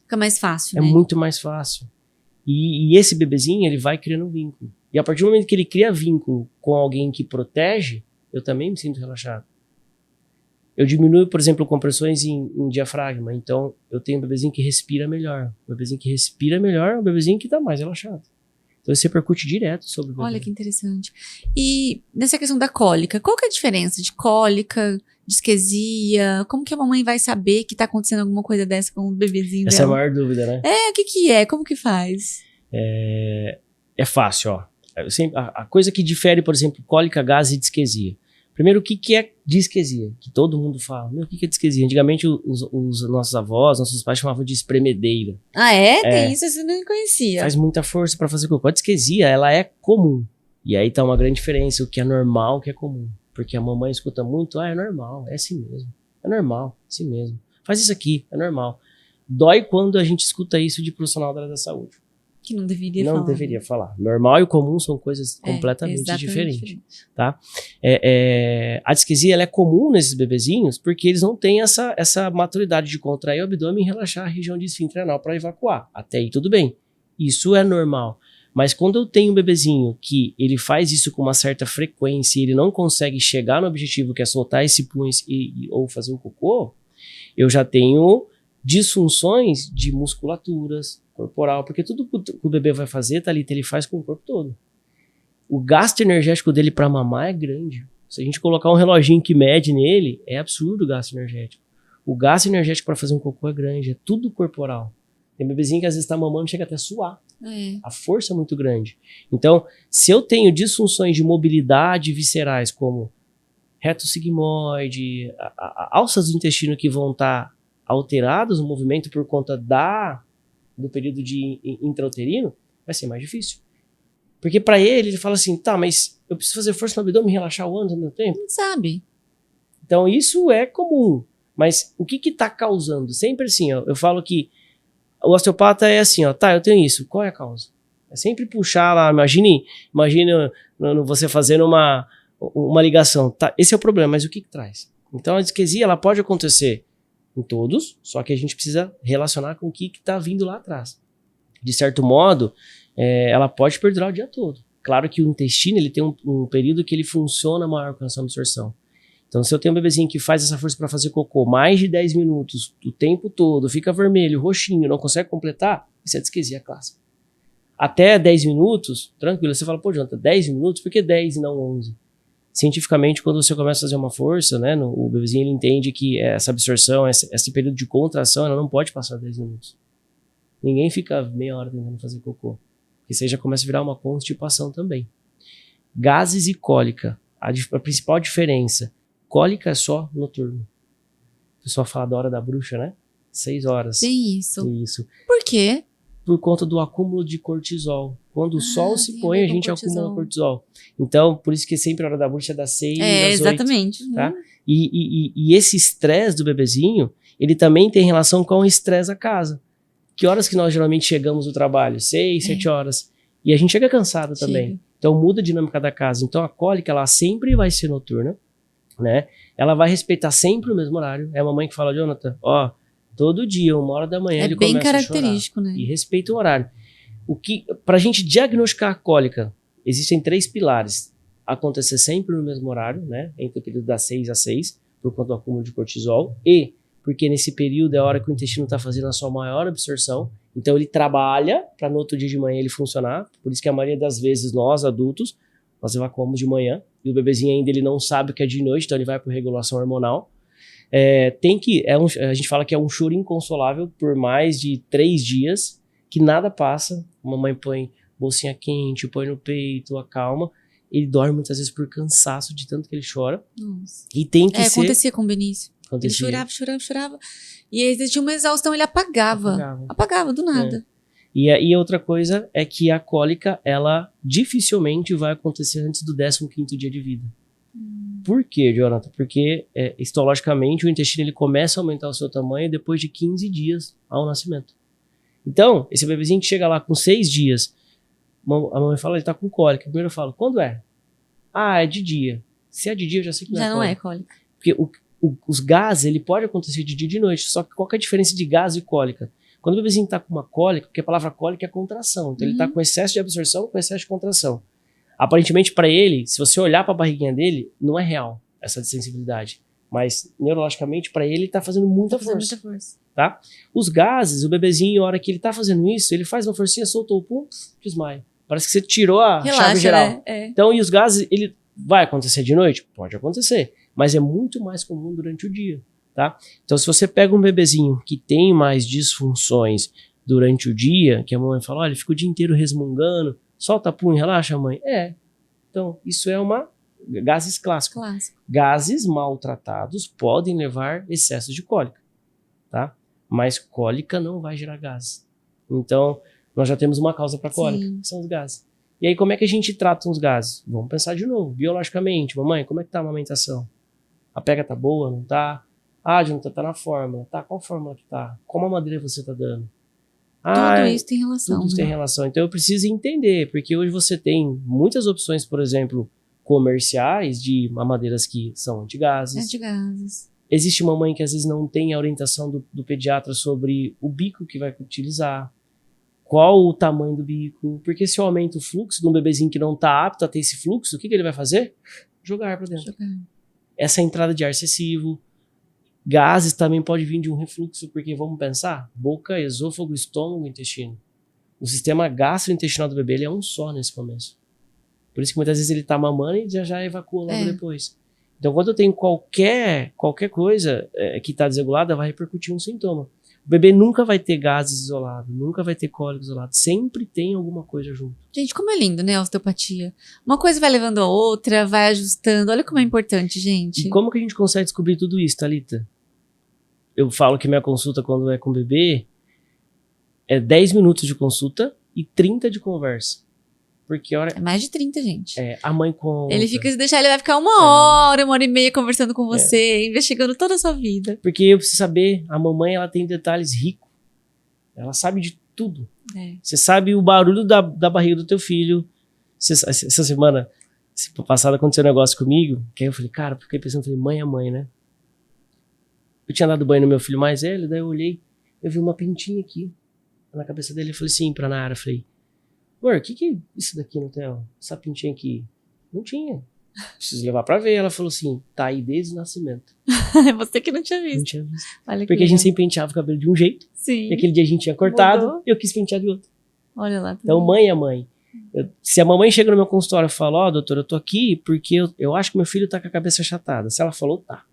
A: Fica mais fácil,
B: É
A: né?
B: muito mais fácil. E esse bebezinho, ele vai criando um vínculo. E a partir do momento que ele cria vínculo com alguém que protege, eu também me sinto relaxado. Eu diminuo, por exemplo, compressões em diafragma. Então, eu tenho um bebezinho que respira melhor. O bebezinho que respira melhor é um bebezinho que está mais relaxado. Então, isso repercute direto sobre o bebê.
A: Olha que interessante. E nessa questão da cólica, qual que é a diferença de cólica, disquesia? Como que a mamãe vai saber que tá acontecendo alguma coisa dessa com o bebezinho
B: Essa
A: dela?
B: é a maior dúvida, né?
A: O que é? Como que faz?
B: É fácil, ó. A coisa que difere, por exemplo, cólica, gases e disquesia. Primeiro, o que é disquesia? Que todo mundo fala. Meu, o que é disquesia? Antigamente, os nossos avós, nossos pais chamavam de espremedeira.
A: Ah, é? Tem isso, você não conhecia.
B: Faz muita força para fazer cocô. A disquesia, ela é comum. E aí tá uma grande diferença, o que é normal, o que é comum. Porque a mamãe escuta muito, é normal, é assim mesmo. É normal, é assim mesmo. Faz isso aqui, é normal. Dói quando a gente escuta isso de profissional da área da saúde.
A: Que não deveria falar.
B: Não deveria falar. Normal e comum são coisas completamente diferentes. Tá? A disquesia ela é comum nesses bebezinhos porque eles não têm essa maturidade de contrair o abdômen e relaxar a região de esfíncter anal para evacuar. Até aí tudo bem. Isso é normal. Mas quando eu tenho um bebezinho que ele faz isso com uma certa frequência e ele não consegue chegar no objetivo que é soltar esse pum ou fazer o cocô, eu já tenho disfunções de musculaturas, corporal, porque tudo que o bebê vai fazer, Thalita, ele faz com o corpo todo. O gasto energético dele para mamar é grande. Se a gente colocar um reloginho que mede nele, é absurdo o gasto energético. O gasto energético para fazer um cocô é grande, é tudo corporal. Tem bebezinho que às vezes está mamando e chega até a suar. A força é muito grande. Então, se eu tenho disfunções de mobilidade viscerais, como reto sigmoide, alças do intestino que vão estar alteradas no movimento por conta do período de intrauterino, vai ser mais difícil. Porque para ele fala assim, tá, mas eu preciso fazer força no abdômen e relaxar o ânus ao mesmo tempo?
A: Não sabe.
B: Então isso é comum. Mas o que tá causando? Sempre assim, ó, eu falo que o osteopata é assim, ó, tá, eu tenho isso, qual é a causa? É sempre puxar lá, imagine você fazendo uma ligação, tá, esse é o problema, mas o que traz? Então a disquesia, ela pode acontecer em todos, só que a gente precisa relacionar com o que está vindo lá atrás. De certo modo, ela pode perdurar o dia todo. Claro que o intestino ele tem um período que ele funciona maior com essa absorção. Então, se eu tenho um bebezinho que faz essa força para fazer cocô mais de 10 minutos, o tempo todo, fica vermelho, roxinho, não consegue completar, isso é disquesia clássica. Até 10 minutos, tranquilo, você fala, pô, Jonathan, 10 minutos, por que 10 e não 11? Cientificamente, quando você começa a fazer uma força, né, o bebezinho ele entende que essa absorção, esse período de contração, ela não pode passar 10 minutos. Ninguém fica meia hora tentando fazer cocô. Porque isso aí já começa a virar uma constipação também. Gases e cólica. A principal diferença, cólica é só noturno. O pessoal fala da hora da bruxa, né? 6 horas.
A: Tem isso.
B: Isso.
A: Por quê?
B: Por conta do acúmulo de cortisol. Quando o sol se põe, a gente acumula cortisol. Então, por isso que sempre a hora da bruxa é das 6 às 8.
A: Exatamente.
B: Tá? E esse estresse do bebezinho, ele também tem relação com o estresse da casa. Que horas que nós geralmente chegamos do trabalho? 6, 7 horas. E a gente chega cansado também. Então muda a dinâmica da casa. Então a cólica, ela sempre vai ser noturna, né? Ela vai respeitar sempre o mesmo horário. É a mamãe que fala, Jonathan, ó, todo dia, 1h da manhã, ele começa a chorar. É bem característico, né? E respeita o horário. Pra gente diagnosticar a cólica, existem 3 pilares. Acontecer sempre no mesmo horário, né? Entre o período das 6 às 6, por conta do acúmulo de cortisol. E porque nesse período é a hora que o intestino está fazendo a sua maior absorção. Então ele trabalha para no outro dia de manhã ele funcionar. Por isso que a maioria das vezes nós, adultos, nós evacuamos de manhã. E o bebezinho ainda ele não sabe o que é de noite, então ele vai por regulação hormonal. A gente fala que é um choro inconsolável por mais de 3 dias, que nada passa. A mamãe põe bolsinha quente, põe no peito, acalma. ele dorme muitas vezes por cansaço de tanto que ele chora.
A: Nossa.
B: E tem que ser...
A: Acontecia com o Benício.
B: Acontecia.
A: Ele chorava. E aí existia uma exaustão, ele apagava do nada.
B: E outra coisa é que a cólica, ela dificilmente vai acontecer antes do 15º dia de vida. Por quê, Jonathan? Porque histologicamente o intestino ele começa a aumentar o seu tamanho depois de 15 dias ao nascimento. Então, esse bebezinho que chega lá com 6 dias, a mamãe fala, ele tá com cólica. Primeiro eu falo, quando é? Ah, é de dia. Se é de dia, eu já sei que não
A: já
B: é cólica.
A: Já não é cólica.
B: Porque os gases, ele pode acontecer de dia e de noite. Só que qual que é a diferença de gás e cólica? Quando o bebezinho tá com uma cólica, porque a palavra cólica é contração. Então ele tá com excesso de absorção, com excesso de contração. Aparentemente para ele, se você olhar para a barriguinha dele, não é real essa sensibilidade. Mas neurologicamente para ele tá fazendo muita força. Tá? Os gases, o bebezinho, a hora que ele tá fazendo isso, ele faz uma forcinha, soltou o pum, desmaia. Parece que você tirou a chave geral.
A: Né?
B: Então, e os gases, ele vai acontecer de noite? Pode acontecer. Mas é muito mais comum durante o dia. Tá? Então, se você pega um bebezinho que tem mais disfunções durante o dia, que a mamãe fala, olha, ele fica o dia inteiro resmungando, solta pum, relaxa, mãe. Então, isso é gases clássicos. Gases maltratados podem levar excesso de cólica, tá? Mas cólica não vai gerar gases. Então, nós já temos uma causa para cólica, que são os gases. E aí, como é que a gente trata os gases? Vamos pensar de novo, biologicamente. Mamãe, como é que tá a amamentação? A pega tá boa, não tá? Ah, Jonathan, tá na fórmula. Tá, qual fórmula que tá? Qual mamadeira você tá dando?
A: Tudo isso tem relação.
B: Tudo isso tem relação. Então eu preciso entender, porque hoje você tem muitas opções, por exemplo, comerciais de mamadeiras que são antigases. Existe uma mãe que às vezes não tem a orientação do pediatra sobre o bico que vai utilizar, qual o tamanho do bico, porque se eu aumento o fluxo de um bebezinho que não tá apto a ter esse fluxo, o que ele vai fazer? Jogar para dentro. Essa entrada de ar excessivo. Gases também pode vir de um refluxo, porque vamos pensar, boca, esôfago, estômago, intestino. O sistema gastrointestinal do bebê ele é um só nesse começo. Por isso que muitas vezes ele tá mamando e já evacua logo depois. Então quando eu tenho qualquer coisa que tá desregulada, vai repercutir um sintoma. O bebê nunca vai ter gases isolados, nunca vai ter cólica isolado, sempre tem alguma coisa junto.
A: Gente, como é lindo, né, a osteopatia. Uma coisa vai levando a outra, vai ajustando, olha como é importante, gente.
B: E como que a gente consegue descobrir tudo isso, Thalita? Eu falo que minha consulta quando é com bebê é 10 minutos de consulta e 30 de conversa. Porque
A: É mais de 30, gente.
B: A mãe conta.
A: Ele fica, se deixar, ele vai ficar uma hora e meia conversando com você, investigando toda a sua vida.
B: Porque eu preciso saber, a mamãe ela tem detalhes ricos. Ela sabe de tudo. Você sabe o barulho da barriga do teu filho. Essa semana passada aconteceu um negócio comigo, que aí eu falei, cara, fiquei pensando, falei, mãe é mãe, né? Eu tinha dado banho no meu filho mais velho, daí eu olhei, eu vi uma pintinha aqui na cabeça dele, eu falei assim pra Nara, falei, amor, o que é isso daqui no hotel? Essa pintinha aqui? Não tinha. Preciso levar pra ver. Ela falou assim, tá aí desde o nascimento.
A: Você que não tinha visto.
B: Não tinha visto.
A: Olha,
B: porque a gente sempre penteava o cabelo de um jeito.
A: Sim.
B: E aquele dia a gente tinha cortado.
A: Mudou.
B: E eu quis pentear de outro.
A: Olha lá.
B: Então mãe é mãe. Se a mamãe chega no meu consultório e fala, doutor, eu tô aqui porque eu acho que meu filho tá com a cabeça achatada. Se ela falou, tá.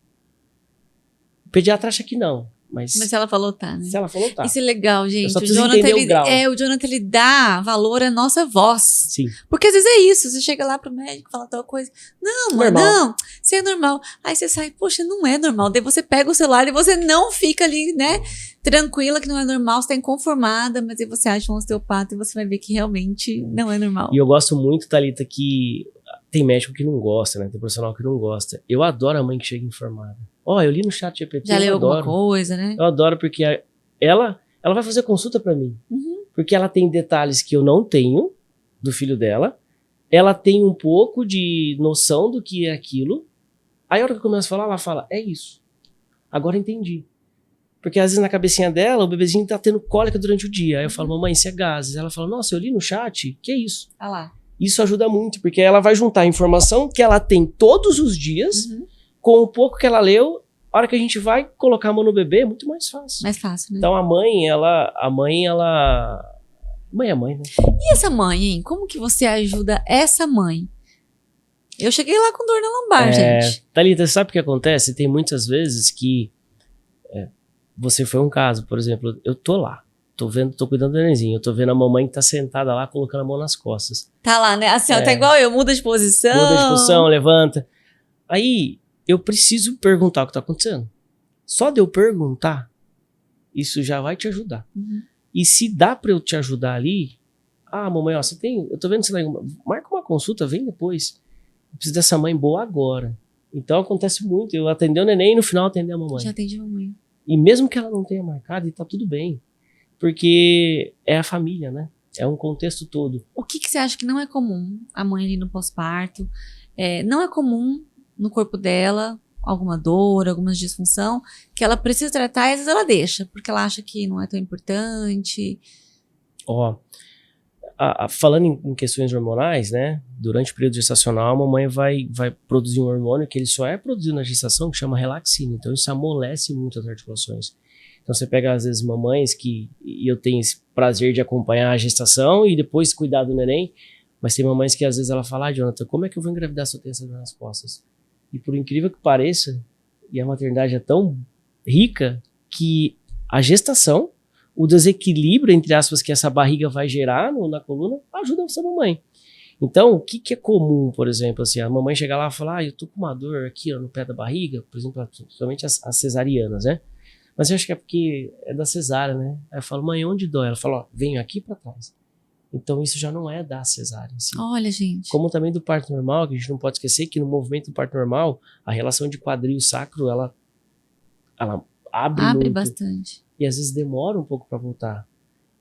B: O pediatra acha que não. Mas
A: se ela falou, tá, né?
B: Se ela falou, tá.
A: Isso é legal, gente.
B: Eu só preciso entender o grau.
A: O Jonathan, ele dá valor à nossa voz.
B: Sim.
A: Porque às vezes é isso. Você chega lá pro médico, fala tal coisa. Não, mãe, não. Isso é normal. Aí você sai, poxa, não é normal. Daí você pega o celular e você não fica ali, né? Tranquila que não é normal. Você tá inconformada, mas aí você acha um osteopata e você vai ver que realmente não é normal.
B: E eu gosto muito, Thalita, que tem médico que não gosta, né? Tem profissional que não gosta. Eu adoro a mãe que chega informada. Eu li no chat GPT.
A: Já leu alguma coisa, né?
B: Eu adoro porque ela vai fazer consulta pra mim. Porque ela tem detalhes que eu não tenho do filho dela. Ela tem um pouco de noção do que é aquilo. Aí a hora que eu começo a falar, ela fala, é isso. Agora entendi. Porque às vezes na cabecinha dela, o bebezinho tá tendo cólica durante o dia. Aí eu falo, mamãe, isso é gases. Ela fala, nossa, eu li no chat, que é isso?
A: Ah lá.
B: Isso ajuda muito, porque ela vai juntar a informação que ela tem todos os dias, com o pouco que ela leu, a hora que a gente vai colocar a mão no bebê, é muito mais fácil.
A: Mais fácil, né?
B: Então a mãe, Mãe é mãe, né?
A: E essa mãe, hein? Como que você ajuda essa mãe? Eu cheguei lá com dor na lombar, gente.
B: Thalita, sabe o que acontece? Tem muitas vezes que... você foi um caso, por exemplo, eu tô lá. tô cuidando do nenenzinho, eu tô vendo a mamãe que tá sentada lá, colocando a mão nas costas.
A: Tá lá, né? A senhora tá igual eu, muda de posição.
B: Muda de posição, levanta. Aí, eu preciso perguntar o que tá acontecendo. Só de eu perguntar, isso já vai te ajudar.
A: Uhum.
B: E se dá pra eu te ajudar ali, mamãe, ó, eu tô vendo você lá, marca uma consulta, vem depois. Eu preciso dessa mãe boa agora. Então acontece muito, eu atender o neném e no final atender a mamãe.
A: Já atendi a mamãe.
B: E mesmo que ela não tenha marcado, tá tudo bem. Porque é a família, né? É um contexto todo.
A: O que você acha que não é comum a mãe ali no pós-parto? Não é comum no corpo dela alguma dor, alguma disfunção que ela precisa tratar e às vezes ela deixa, porque ela acha que não é tão importante.
B: Falando em questões hormonais, né? Durante o período gestacional, a mamãe vai produzir um hormônio que ele só é produzido na gestação, que chama relaxina. Então isso amolece muito as articulações. Então você pega às vezes mamães e eu tenho esse prazer de acompanhar a gestação e depois cuidar do neném, mas tem mamães que às vezes ela fala, Jonathan, como é que eu vou engravidar se eu tenho essa dor nas costas? E por incrível que pareça, e a maternidade é tão rica que a gestação, o desequilíbrio, entre aspas, que essa barriga vai gerar na coluna, ajuda essa mamãe. Então, o que é comum, por exemplo, assim, a mamãe chegar lá e falar, eu tô com uma dor aqui no pé da barriga, por exemplo, principalmente as cesarianas, né? Mas eu acho que é porque é da cesárea, né? Aí eu falo, mãe, onde dói? Ela fala, venho aqui pra trás. Então isso já não é da cesárea em si.
A: Olha, gente.
B: Como também do parto normal, que a gente não pode esquecer que no movimento do parto normal, a relação de quadril e sacro, ela abre muito.
A: Bastante.
B: E às vezes demora um pouco para voltar.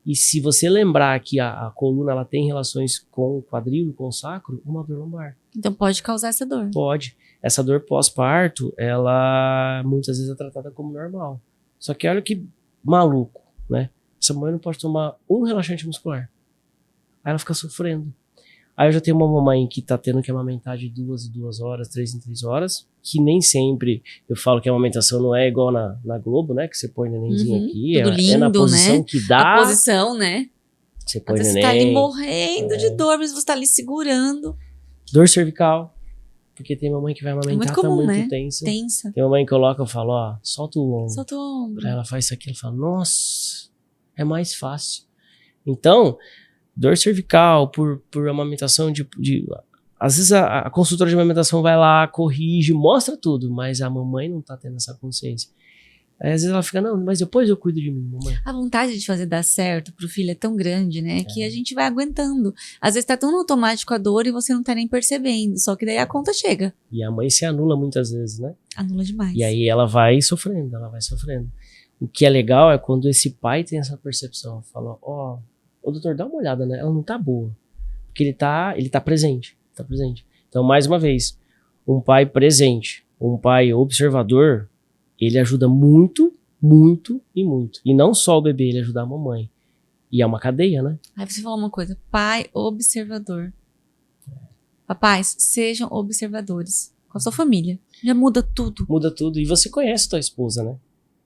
B: E se você lembrar que a coluna ela tem relações com o quadril e com o sacro, uma dor lombar.
A: Então pode causar essa dor.
B: Pode. Essa dor pós-parto, ela muitas vezes é tratada como normal. Só que olha que maluco, né? Essa mãe não pode tomar um relaxante muscular. Aí ela fica sofrendo. Aí eu já tenho uma mamãe que tá tendo que amamentar de 2 em 2 horas, 3 em 3 horas, que nem sempre eu falo que a amamentação não é igual na Globo, né? Que você põe o nenenzinho aqui,
A: tudo lindo,
B: é na posição, né? Que dá.
A: A posição, né?
B: Você põe o neném.
A: Você tá ali morrendo de dor, mas você tá ali segurando.
B: Dor cervical, porque tem mamãe que vai amamentar,
A: muito comum,
B: tá muito
A: né?
B: tensa. Tem mamãe que coloca, eu falo, ó, solta o ombro.
A: Solta o ombro.
B: Aí ela faz isso aqui, ela fala, nossa, é mais fácil. Então, dor cervical por amamentação às vezes a consultora de amamentação vai lá, corrige, mostra tudo, mas a mamãe não tá tendo essa consciência. Aí às vezes ela fica, não, mas depois eu cuido de mim, mamãe.
A: A vontade de fazer dar certo pro filho é tão grande, né? Que a gente vai aguentando. Às vezes tá tão no automático a dor e você não tá nem percebendo. Só que daí a conta chega.
B: E a mãe se anula muitas vezes, né?
A: Anula demais.
B: E aí ela vai sofrendo. O que é legal é quando esse pai tem essa percepção. Fala, ô doutor, dá uma olhada, né? Ela não tá boa. Porque ele tá presente. Tá presente. Então, mais uma vez, um pai presente, um pai observador, ele ajuda muito, muito e muito. E não só o bebê, ele ajuda a mamãe. E é uma cadeia, né?
A: Aí você falou uma coisa, pai observador. Papais, sejam observadores com a sua família. Já muda tudo.
B: Muda tudo. E você conhece tua esposa, né?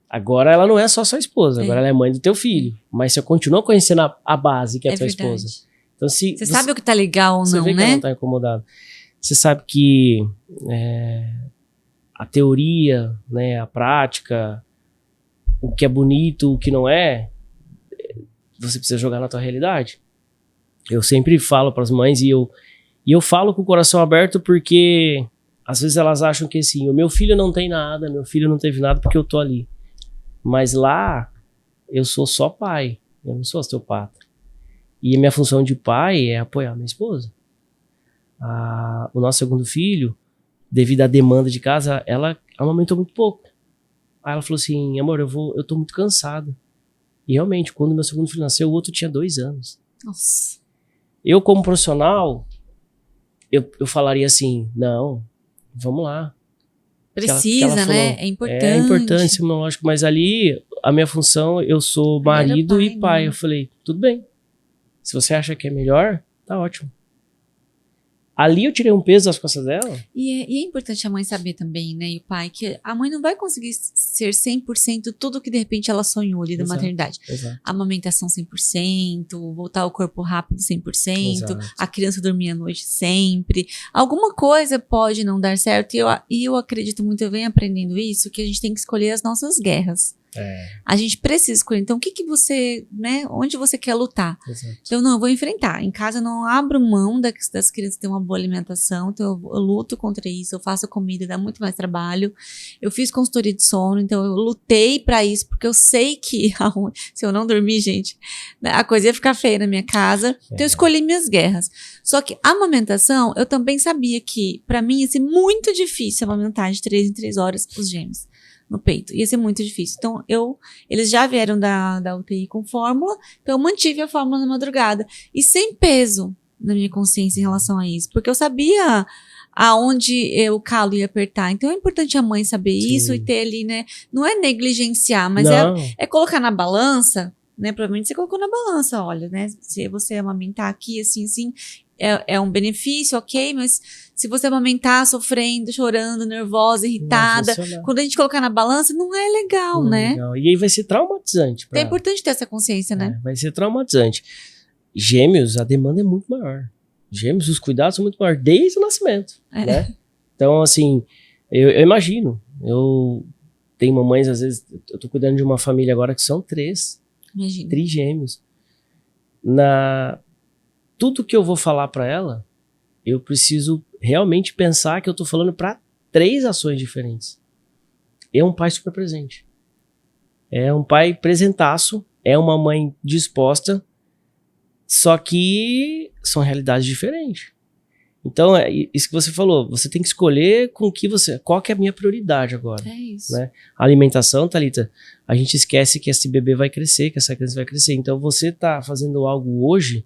B: Agora ela não é só sua esposa, agora ela é mãe do teu filho. Mas você continua conhecendo a base que é a tua esposa. Então, você
A: sabe o que tá legal ou não, né?
B: Você vê que ela não tá incomodada. Você sabe que a teoria, né, a prática, o que é bonito, o que não é, você precisa jogar na tua realidade. Eu sempre falo para as mães e eu falo com o coração aberto porque às vezes elas acham que assim, o meu filho não tem nada, meu filho não teve nada porque eu tô ali. Mas lá eu sou só pai, eu não sou osteopata. E a minha função de pai é apoiar minha esposa. O nosso segundo filho, devido à demanda de casa, ela amamentou muito pouco. Aí ela falou assim, amor, eu tô muito cansada. E realmente, quando meu segundo filho nasceu, o outro tinha 2 anos.
A: Nossa.
B: Eu, como profissional, eu falaria assim, não, vamos lá.
A: Precisa,
B: falou,
A: né? É importante.
B: É importante, imunológico, mas ali, a minha função, eu sou marido e pai. Né? Eu falei, tudo bem. Se você acha que é melhor, tá ótimo. Ali eu tirei um peso das costas dela.
A: E é importante a mãe saber também, né? E o pai, que a mãe não vai conseguir ser 100% tudo que de repente ela sonhou ali da maternidade.
B: Exato.
A: Amamentação 100%, voltar ao corpo rápido 100%, exato. A criança dormir à noite sempre. Alguma coisa pode não dar certo. E eu acredito muito, eu venho aprendendo isso, que a gente tem que escolher as nossas guerras. A gente precisa escolher. Então, o que você, né? Onde você quer lutar?
B: Exato.
A: Então, não, eu vou enfrentar. Em casa, eu não abro mão das crianças terem uma boa alimentação. Então, eu luto contra isso. Eu faço comida, dá muito mais trabalho. Eu fiz consultoria de sono. Então, eu lutei pra isso, porque eu sei que se eu não dormir, gente, a coisa ia ficar feia na minha casa. Então, eu escolhi minhas guerras. Só que a amamentação, eu também sabia que, pra mim, ia ser muito difícil amamentar de 3 em 3 horas os gêmeos no peito. Ia ser muito difícil. Então, eles já vieram da UTI com fórmula, então eu mantive a fórmula na madrugada. E sem peso na minha consciência em relação a isso, porque eu sabia aonde o calo ia apertar. Então, é importante a mãe saber isso e ter ali, né? Não é negligenciar, mas é colocar na balança, né? Provavelmente você colocou na balança, olha, né? Se você amamentar aqui, assim, é um benefício, ok, mas se você amamentar sofrendo, chorando, nervosa, irritada, quando a gente colocar na balança, não é legal, né?
B: Legal. E aí vai ser traumatizante.
A: É importante ter essa consciência, né?
B: Vai ser traumatizante. Gêmeos, a demanda é muito maior. Gêmeos, os cuidados são muito maiores desde o nascimento, né? Então, assim, eu imagino. Eu tenho mamães, às vezes, eu tô cuidando de uma família agora que são 3 trigêmeos. Tudo que eu vou falar pra ela, eu preciso realmente pensar que eu tô falando pra 3 ações diferentes. É um pai super presente. É um pai presentaço. É uma mãe disposta. Só que são realidades diferentes. Então, é isso que você falou. Você tem que escolher qual que é a minha prioridade agora.
A: É isso.
B: Né? A alimentação, Thalita, a gente esquece que esse bebê vai crescer, que essa criança vai crescer. Então, você tá fazendo algo hoje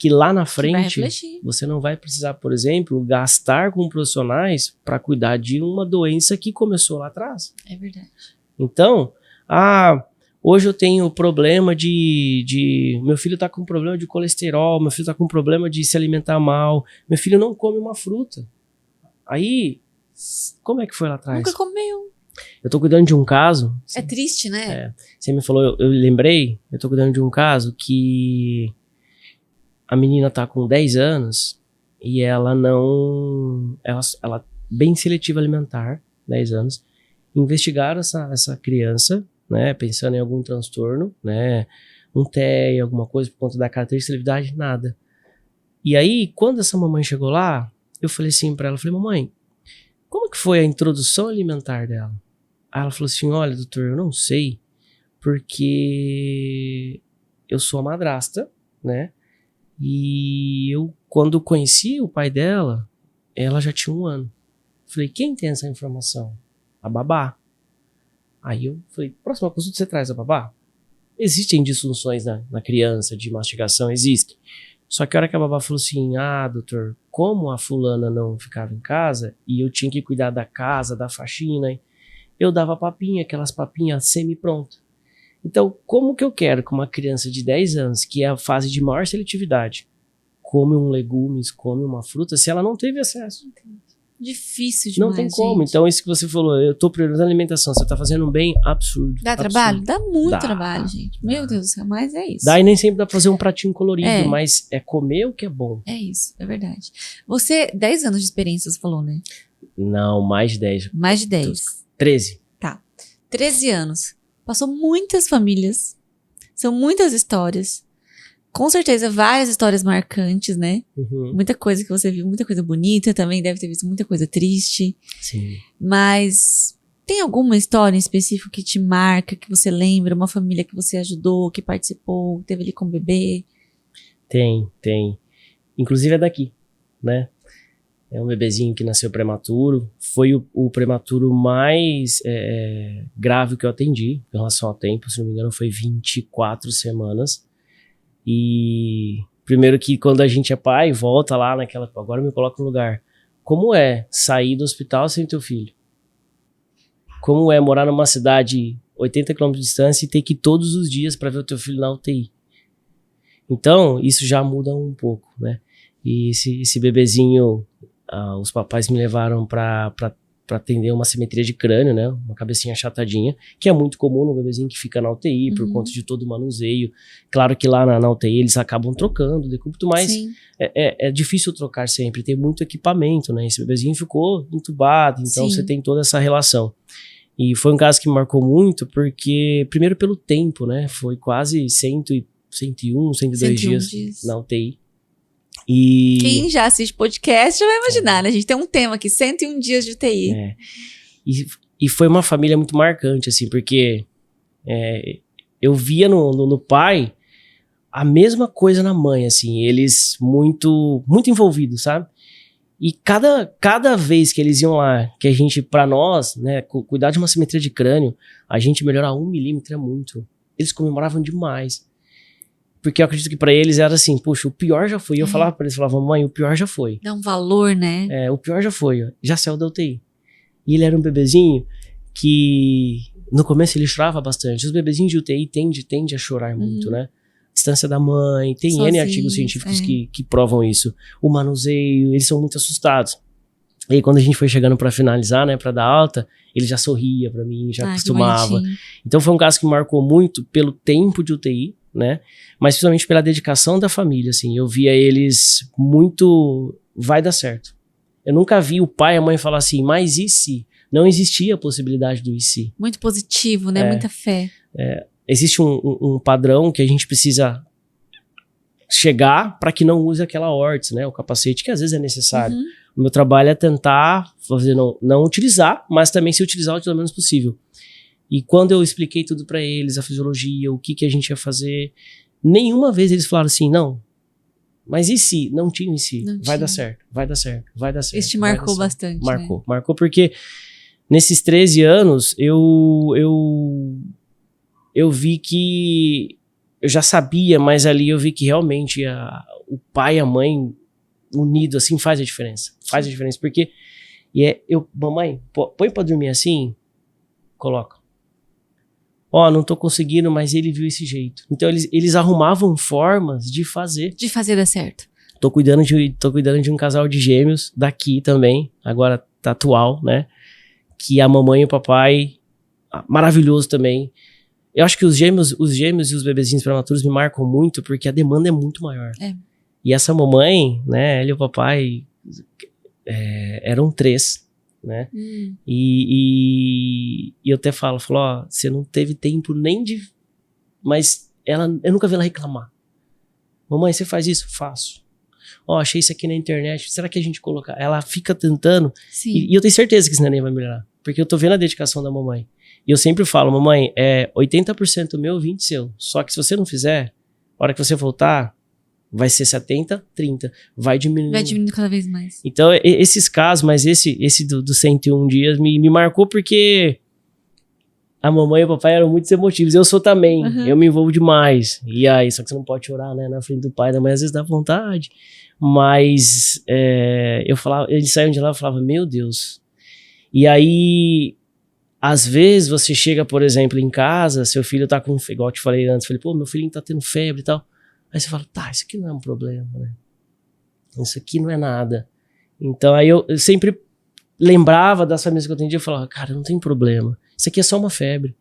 B: que lá na frente você não vai precisar, por exemplo, gastar com profissionais para cuidar de uma doença que começou lá atrás.
A: É verdade.
B: Então, hoje eu tenho problema meu filho tá com problema de colesterol, meu filho tá com problema de se alimentar mal, meu filho não come uma fruta. Aí, como é que foi lá atrás?
A: Nunca comeu.
B: Eu tô cuidando de um caso...
A: É triste, né?
B: Você me falou, eu lembrei, eu tô cuidando de um caso que a menina tá com 10 anos e ela bem seletiva alimentar, 10 anos, investigaram essa criança, né, pensando em algum transtorno, né, um TEA, alguma coisa por conta da característica de seletividade, nada. E aí, quando essa mamãe chegou lá, eu falei assim pra ela, mamãe, como que foi a introdução alimentar dela? Aí ela falou assim, olha, doutor, eu não sei, porque eu sou a madrasta, né, e eu, quando conheci o pai dela, ela já tinha 1 ano. Falei, quem tem essa informação? A babá. Aí eu falei, próxima consulta você traz a babá? Existem disfunções na criança de mastigação, existem. Só que a hora que a babá falou assim, doutor, como a fulana não ficava em casa e eu tinha que cuidar da casa, da faxina, eu dava papinha, aquelas papinhas semi-prontas. Então, como que eu quero que uma criança de 10 anos, que é a fase de maior seletividade, come legumes, come uma fruta, se ela não teve acesso?
A: Difícil demais,
B: não tem como.
A: gente.
B: Então, isso que você falou, eu tô priorizando a alimentação, você tá fazendo um bem absurdo.
A: Dá
B: absurdo.
A: trabalho? Dá muito trabalho, gente. Meu Deus do céu, mas é isso.
B: Dá e nem sempre dá pra fazer um pratinho colorido, mas é comer o que é bom.
A: É isso, é verdade. Você, 10 anos de experiência, você falou, né?
B: Não, mais de 10.
A: Mais de 10.
B: 13.
A: Tá. 13 anos. Passou muitas famílias. São muitas histórias. Com certeza, várias histórias marcantes, né?
B: Uhum.
A: Muita coisa que você viu, muita coisa bonita também, deve ter visto muita coisa triste.
B: Sim.
A: Mas tem alguma história em específico que te marca, que você lembra? Uma família que você ajudou, que participou, teve ali com o bebê?
B: Tem. Inclusive é daqui, né? É um bebezinho que nasceu prematuro. Foi o prematuro mais grave que eu atendi em relação ao tempo. Se não me engano, foi 24 semanas. E primeiro que quando a gente é pai, volta lá naquela... Agora me coloca no lugar. Como é sair do hospital sem teu filho? Como é morar numa cidade 80 km de distância e ter que ir todos os dias para ver o teu filho na UTI? Então, isso já muda um pouco, né? E esse bebezinho... os papais me levaram para atender uma simetria de crânio, né? Uma cabecinha achatadinha, que é muito comum no bebezinho que fica na UTI, por conta de todo o manuseio. Claro que lá na UTI eles acabam trocando o decúbito, mas é difícil trocar sempre, tem muito equipamento, né? Esse bebezinho ficou entubado, então você tem toda essa relação. E foi um caso que me marcou muito, porque, primeiro pelo tempo, né? Foi quase 101, 102 dias na UTI. E...
A: Quem já assiste podcast já vai imaginar, né? A gente tem um tema aqui, 101 dias de UTI.
B: E foi uma família muito marcante, assim, porque eu via no pai a mesma coisa na mãe, assim, eles muito envolvidos, sabe? E cada vez que eles iam lá, que a gente, pra nós, né, cuidar de uma simetria de crânio, a gente melhorar 1 milímetro é muito. Eles comemoravam demais. Porque eu acredito que pra eles era assim, poxa, o pior já foi. E eu falava pra eles, mãe, o pior já foi.
A: Dá um valor, né?
B: O pior já foi, já saiu da UTI. E ele era um bebezinho que, no começo, ele chorava bastante. Os bebezinhos de UTI tendem a chorar muito, né? Distância da mãe, tem N artigos científicos que provam isso. O manuseio, eles são muito assustados. E aí, quando a gente foi chegando pra finalizar, né, pra dar alta, ele já sorria pra mim, já acostumava. Então foi um caso que marcou muito pelo tempo de UTI, né, mas principalmente pela dedicação da família, assim. Eu via eles muito, vai dar certo. Eu nunca vi o pai e a mãe falar assim, mas e se? Não existia a possibilidade do e se.
A: Muito positivo, né, muita fé.
B: Existe um padrão que a gente precisa chegar para que não use aquela órtese, né? O capacete, que às vezes é necessário. O meu trabalho é tentar fazer, não utilizar, mas também se utilizar o menos possível. E quando eu expliquei tudo para eles, a fisiologia, o que a gente ia fazer, nenhuma vez eles falaram assim, não, mas e se? Não tinha e se. Vai dar certo, vai dar certo, vai dar certo.
A: Isso te marcou bastante,
B: Marcou porque nesses 13 anos eu vi que eu já sabia, mas ali eu vi que realmente o pai e a mãe unido assim faz a diferença. Faz a diferença, porque mamãe, põe pra dormir assim, coloca. Não tô conseguindo, mas ele viu esse jeito. Então eles arrumavam formas de fazer. De
A: fazer dar certo.
B: Tô cuidando de um casal de gêmeos daqui também, agora tá atual, né? Que a mamãe e o papai, maravilhoso também. Eu acho que os gêmeos e os bebezinhos prematuros me marcam muito porque a demanda é muito maior. E essa mamãe, né, ela e o papai eram 3, né? E eu até falo, você não teve tempo nem de... Mas eu nunca vi ela reclamar. Mamãe, você faz isso? Faço. Achei isso aqui na internet, será que a gente colocar? Ela fica tentando, e eu tenho certeza que esse neném vai melhorar, porque eu tô vendo a dedicação da mamãe. E eu sempre falo, mamãe, 80% meu, 20% seu. Só que se você não fizer, a hora que você voltar, vai ser 70, 30. Vai diminuindo.
A: Vai diminuindo cada vez mais.
B: Então, esses casos, mas esse do 101 dias me marcou porque a mamãe e o papai eram muito emotivos. Eu sou também. Eu me envolvo demais. E aí, só que você não pode chorar, né? Na frente do pai e da mãe, às vezes dá vontade. Mas eu falava, eles saíam de lá e falavam, meu Deus. E aí... Às vezes você chega, por exemplo, em casa, seu filho tá com, igual eu te falei antes, falei, meu filhinho tá tendo febre e tal. Aí você fala, isso aqui não é um problema, né? Isso aqui não é nada. Então aí eu sempre lembrava das famílias que eu atendia e falava, cara, não tem problema. Isso aqui é só uma febre.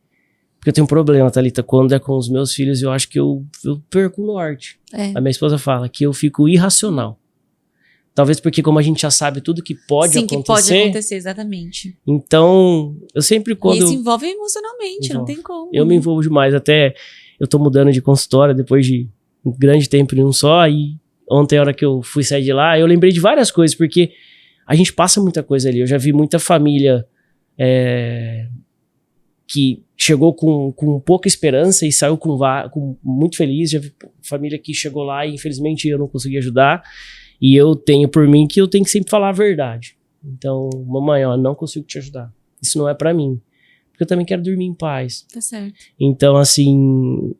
B: Porque eu tenho um problema, Thalita, quando é com os meus filhos, eu acho que eu perco o norte. A minha esposa fala que eu fico irracional. Talvez porque como a gente já sabe tudo que pode acontecer. Sim, que pode
A: acontecer, exatamente.
B: Então, eu sempre quando...
A: E se envolve emocionalmente, não tem como.
B: Eu me envolvo demais, até eu tô mudando de consultória depois de um grande tempo em um só, e ontem, a hora que eu fui sair de lá, eu lembrei de várias coisas, porque a gente passa muita coisa ali. Eu já vi muita família que chegou com pouca esperança e saiu com muito feliz. Já vi família que chegou lá e infelizmente eu não consegui ajudar. E eu tenho por mim que eu tenho que sempre falar a verdade. Então, mamãe, não consigo te ajudar. Isso não é pra mim. Porque eu também quero dormir em paz.
A: Tá certo.
B: Então, assim,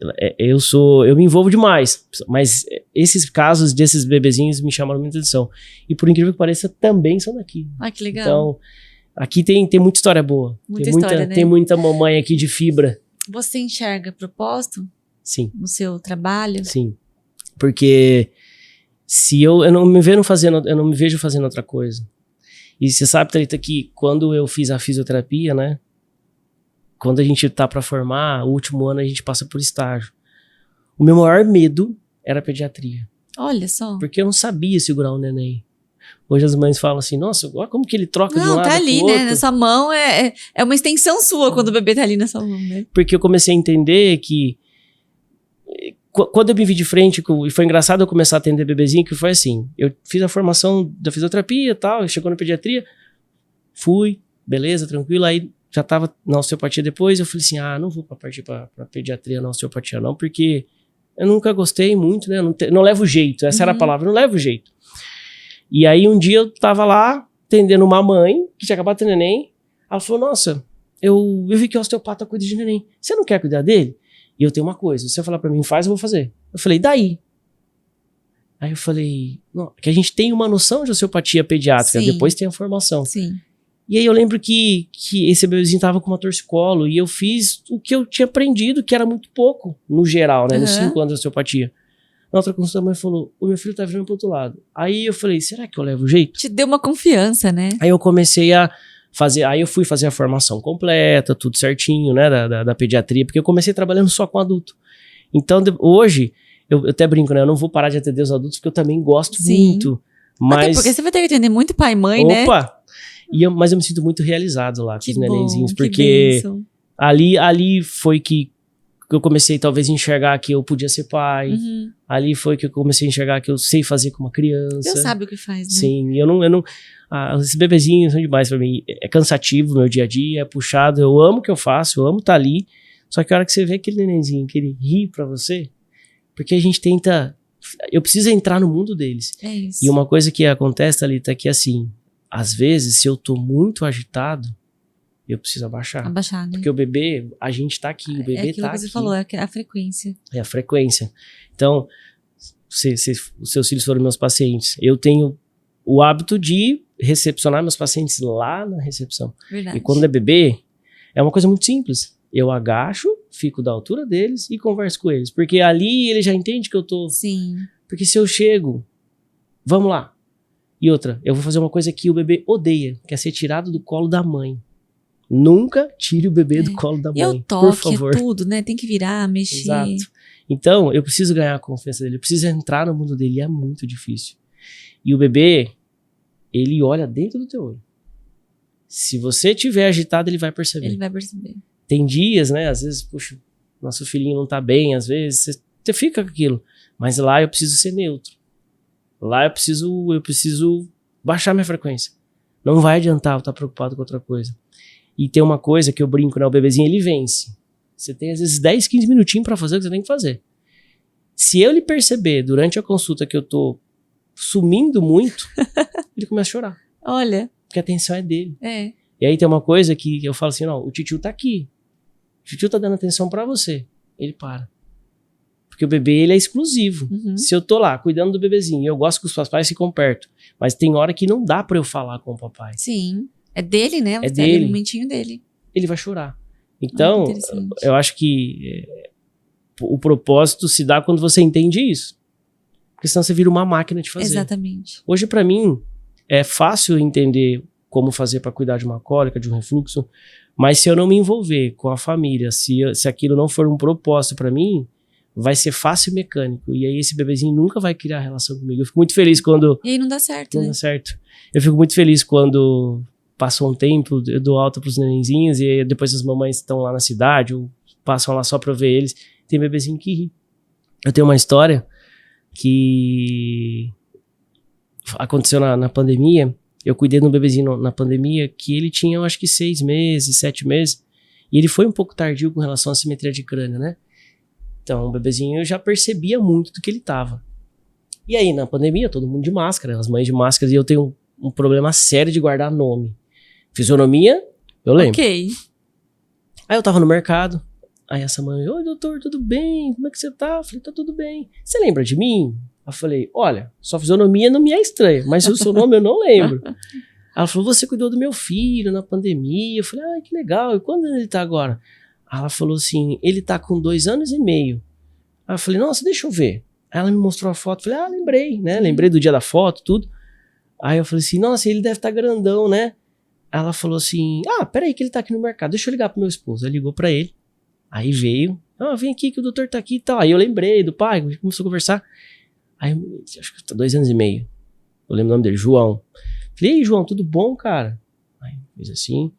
B: eu me envolvo demais. Mas esses casos desses bebezinhos me chamaram muita atenção. E por incrível que pareça, também são daqui.
A: Que legal.
B: Então, aqui tem muita história boa.
A: Muita história, né?
B: Tem muita mamãe aqui de fibra.
A: Você enxerga propósito?
B: Sim.
A: No seu trabalho?
B: Sim. Porque... Se eu não me vejo fazendo outra coisa. E você sabe, Thalita, que quando eu fiz a fisioterapia, né? Quando a gente tá pra formar, o último ano a gente passa por estágio. O meu maior medo era a pediatria.
A: Olha só.
B: Porque eu não sabia segurar um neném. Hoje as mães falam assim, nossa, olha como que ele troca de um lado
A: tá ali,
B: pro
A: né?
B: outro.
A: Nessa mão é uma extensão sua quando o bebê tá ali nessa mão, né?
B: Porque eu comecei a entender que quando eu me vi de frente, e foi engraçado eu começar a atender bebezinho, que foi assim, eu fiz a formação da fisioterapia e tal, chegou na pediatria, fui, beleza, tranquilo, aí já tava na osteopatia depois, eu falei assim, não vou partir pra pediatria na osteopatia não, porque eu nunca gostei muito, né, não levo jeito, essa era a palavra, não levo jeito. E aí um dia eu tava lá, atendendo uma mãe, que tinha acabado de ter neném, ela falou, nossa, eu vi que o osteopata cuida de neném, você não quer cuidar dele? E eu tenho uma coisa, se você falar pra mim, faz, eu vou fazer. Eu falei, daí? Aí eu falei, não, que a gente tem uma noção de osteopatia pediátrica,
A: Sim.
B: Depois tem a formação.
A: Sim.
B: E aí eu lembro que esse bebezinho tava com uma torcicolo, e eu fiz o que eu tinha aprendido, que era muito pouco, no geral, né, nos 5 anos de osteopatia. Na outra consulta a mãe falou, o meu filho tá virando pro outro lado. Aí eu falei, será que eu levo jeito?
A: Te deu uma confiança, né?
B: Aí eu comecei a fazer, aí eu fui fazer a formação completa, tudo certinho, né, da pediatria, porque eu comecei trabalhando só com adulto. Então, hoje, eu até brinco, né, eu não vou parar de atender os adultos, porque eu também gosto muito. Mas...
A: Até porque você vai ter que atender muito pai e mãe, né?
B: Mas eu me sinto muito realizado lá com os nenenzinhos,
A: que
B: porque
A: bênção.
B: ali foi que eu comecei talvez a enxergar que eu podia ser pai. Ali foi que eu comecei a enxergar que eu sei fazer com uma criança.
A: Deus sabe o que faz, né?
B: Sim, eu não esses bebezinhos são demais pra mim. É cansativo o meu dia a dia, é puxado. Eu amo o que eu faço, eu amo estar ali. Só que a hora que você vê aquele nenenzinho, que ele ri pra você, porque a gente tenta... Eu preciso entrar no mundo deles.
A: É isso.
B: E uma coisa que acontece, Thalita, é que assim, às vezes, se eu tô muito agitado, eu preciso abaixar.
A: Abaixar, né?
B: Porque o bebê, a gente tá aqui, o bebê tá aqui.
A: É aquilo que você falou, é a frequência.
B: É a frequência. Então, os seus filhos foram meus pacientes. Eu tenho o hábito de recepcionar meus pacientes lá na recepção.
A: Verdade.
B: E quando é bebê, é uma coisa muito simples. Eu agacho, fico da altura deles e converso com eles. Porque ali ele já entende que eu tô...
A: Sim.
B: Porque se eu chego, vamos lá. E outra, eu vou fazer uma coisa que o bebê odeia, que é ser tirado do colo da mãe. Nunca tire o bebê do colo da mãe,
A: E o toque,
B: por favor.
A: é tudo, né? Tem que virar, mexer.
B: Exato. Então, eu preciso ganhar a confiança dele, eu preciso entrar no mundo dele, e é muito difícil. E o bebê, ele olha dentro do teu olho. Se você estiver agitado, ele vai perceber.
A: Ele vai perceber.
B: Tem dias, né, às vezes, puxa, nosso filhinho não tá bem, às vezes, você fica com aquilo. Mas lá eu preciso ser neutro. Lá eu preciso baixar minha frequência. Não vai adiantar eu estar preocupado com outra coisa. E tem uma coisa que eu brinco, né, o bebezinho, ele vence. Você tem, às vezes, 10, 15 minutinhos pra fazer o que você tem que fazer. Se eu lhe perceber durante a consulta que eu tô sumindo muito, ele começa a chorar.
A: Olha.
B: Porque a atenção é dele.
A: É.
B: E aí tem uma coisa que eu falo assim, não, o titio tá aqui. O titio tá dando atenção pra você. Ele para. Porque o bebê, ele é exclusivo. Se eu tô lá cuidando do bebezinho, eu gosto que os papais ficam perto, mas tem hora que não dá pra eu falar com o papai.
A: Sim. É dele, né?
B: É dele.
A: É o momentinho dele.
B: Ele vai chorar. Então, eu acho que o propósito se dá quando você entende isso. Porque senão você vira uma máquina de fazer.
A: Exatamente.
B: Hoje, pra mim, é fácil entender como fazer pra cuidar de uma cólica, de um refluxo, mas se eu não me envolver com a família, se aquilo não for um propósito pra mim, vai ser fácil e mecânico. E aí esse bebezinho nunca vai criar relação comigo. Eu fico muito feliz quando...
A: E aí não dá certo,
B: não
A: né?
B: dá certo. Eu fico muito feliz quando passou um tempo, eu dou alta pros nenenzinhos e depois as mamães estão lá na cidade ou passam lá só pra ver eles. Tem bebezinho que ri. Eu tenho uma história que aconteceu na pandemia. Eu cuidei de um bebezinho na pandemia que ele tinha, eu acho que 6 meses, 7 meses. E ele foi um pouco tardio com relação à simetria de crânio, né? Então, o bebezinho eu já percebia muito do que ele tava. E aí, na pandemia, todo mundo de máscara, as mães de máscara, e eu tenho um problema sério de guardar nome. Fisionomia, eu lembro.
A: Ok.
B: Aí eu tava no mercado, aí essa mãe, oi doutor, tudo bem? Como é que você tá? Eu falei, tá tudo bem. Você lembra de mim? Eu falei, olha, sua fisionomia não me é estranha, mas o seu nome eu não lembro. Ela falou, você cuidou do meu filho na pandemia. Eu falei, ai, que legal, e quando ele tá agora? Ela falou assim, ele tá com 2 anos e meio. Aí eu falei, nossa, deixa eu ver. Aí ela me mostrou a foto, falei, lembrei, né? Lembrei do dia da foto, tudo. Aí eu falei assim, nossa, ele deve estar grandão, né? Ela falou assim, peraí que ele tá aqui no mercado, deixa eu ligar pro meu esposo. Aí ligou pra ele, aí veio, vem aqui que o doutor tá aqui e tal. Aí eu lembrei do pai, começou a conversar. Aí, acho que tá 2 anos e meio. Eu lembro o nome dele, João. Falei, e aí, João, tudo bom, cara? Aí fez assim.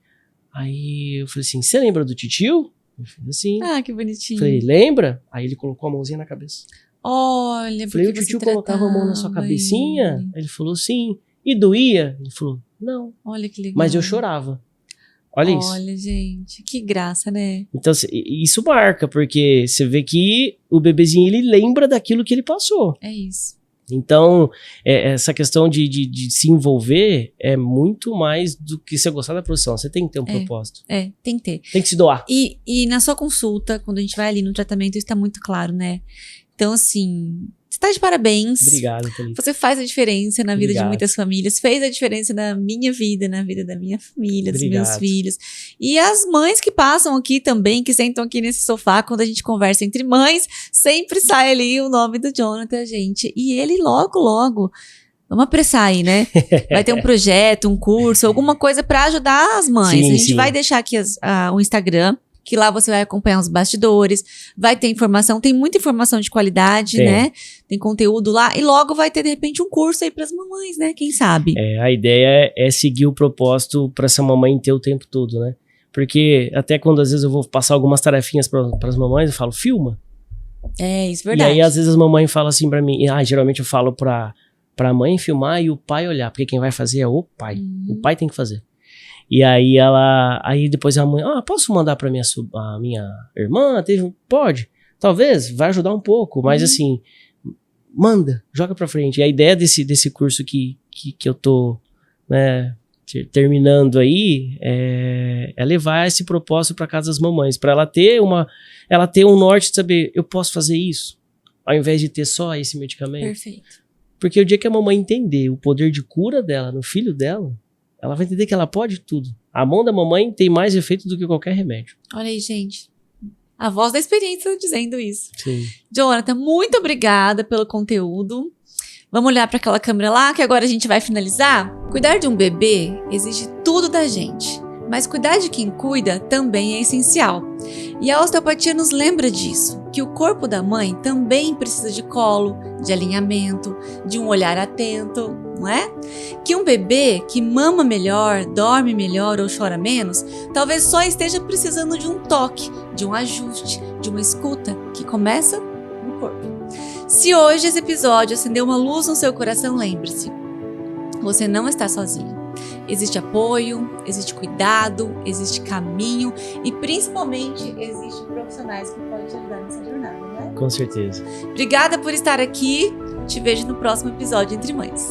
B: Aí eu falei assim, você lembra do titio? Ele fez assim.
A: Ah, que bonitinho.
B: Falei, lembra? Aí ele colocou a mãozinha na cabeça.
A: Olha, porque
B: falei, o titio colocava a mão na sua cabecinha?
A: ele.
B: Ele falou, sim. E doía? Ele falou, não.
A: Olha que legal.
B: Mas eu chorava. Olha isso.
A: Olha, gente, que graça, né?
B: Então, isso marca, porque você vê que o bebezinho, ele lembra daquilo que ele passou.
A: É isso.
B: Então, essa questão de se envolver é muito mais do que você gostar da profissão. Você tem que ter um propósito.
A: Tem que ter.
B: Tem que se doar.
A: E na sua consulta, quando a gente vai ali no tratamento, isso tá muito claro, né? Então, assim, você tá de parabéns.
B: Obrigado, Thalita.
A: Você faz a diferença na vida de
B: Obrigado.
A: muitas famílias. Fez a diferença na minha vida, na vida da minha família, dos
B: Obrigado.
A: meus filhos. E as mães que passam aqui também, que sentam aqui nesse sofá, quando a gente conversa entre mães, sempre sai ali o nome do Jonathan, gente. E ele logo, logo... Vamos apressar aí, né? Vai ter um projeto, um curso, alguma coisa pra ajudar as mães.
B: Sim,
A: a gente
B: sim.
A: vai deixar aqui o Instagram, que lá você vai acompanhar os bastidores, vai ter informação, tem muita informação de qualidade,
B: Tem.
A: né? Tem conteúdo lá, e logo vai ter, de repente, um curso aí pras mamães, né? Quem sabe?
B: A ideia é seguir o propósito para essa mamãe ter o tempo todo, né? Porque até quando às vezes eu vou passar algumas tarefinhas para as mamães, eu falo, filma.
A: Isso é verdade.
B: E aí às vezes as mamães falam assim para mim, geralmente eu falo pra mãe filmar e o pai olhar, porque quem vai fazer é o pai. O pai tem que fazer. E aí aí depois a mãe, posso mandar pra a minha irmã? Pode. Talvez, vai ajudar um pouco, mas assim, manda, joga pra frente. E a ideia desse curso que eu tô, né, terminando aí é levar esse propósito pra casa das mamães, pra ela ter um norte de saber, eu posso fazer isso, ao invés de ter só esse medicamento.
A: Perfeito.
B: Porque o dia que a mamãe entender o poder de cura dela no filho dela, ela vai entender que ela pode tudo. A mão da mamãe tem mais efeito do que qualquer remédio.
A: Olha aí, gente. A voz da experiência dizendo isso.
B: Sim.
A: Jonathan, muito obrigada pelo conteúdo. Vamos olhar para aquela câmera lá, que agora a gente vai finalizar? Cuidar de um bebê exige tudo da gente, mas cuidar de quem cuida também é essencial. E a osteopatia nos lembra disso, que o corpo da mãe também precisa de colo, de alinhamento, de um olhar atento, não é? Que um bebê que mama melhor, dorme melhor ou chora menos, talvez só esteja precisando de um toque, de um ajuste, de uma escuta que começa no corpo. Se hoje esse episódio acendeu uma luz no seu coração, lembre-se, você não está sozinho. Existe apoio, existe cuidado, existe caminho e principalmente existem profissionais que podem te ajudar nessa jornada, né?
B: Com certeza.
A: Obrigada por estar aqui. Te vejo no próximo episódio Entre Mães.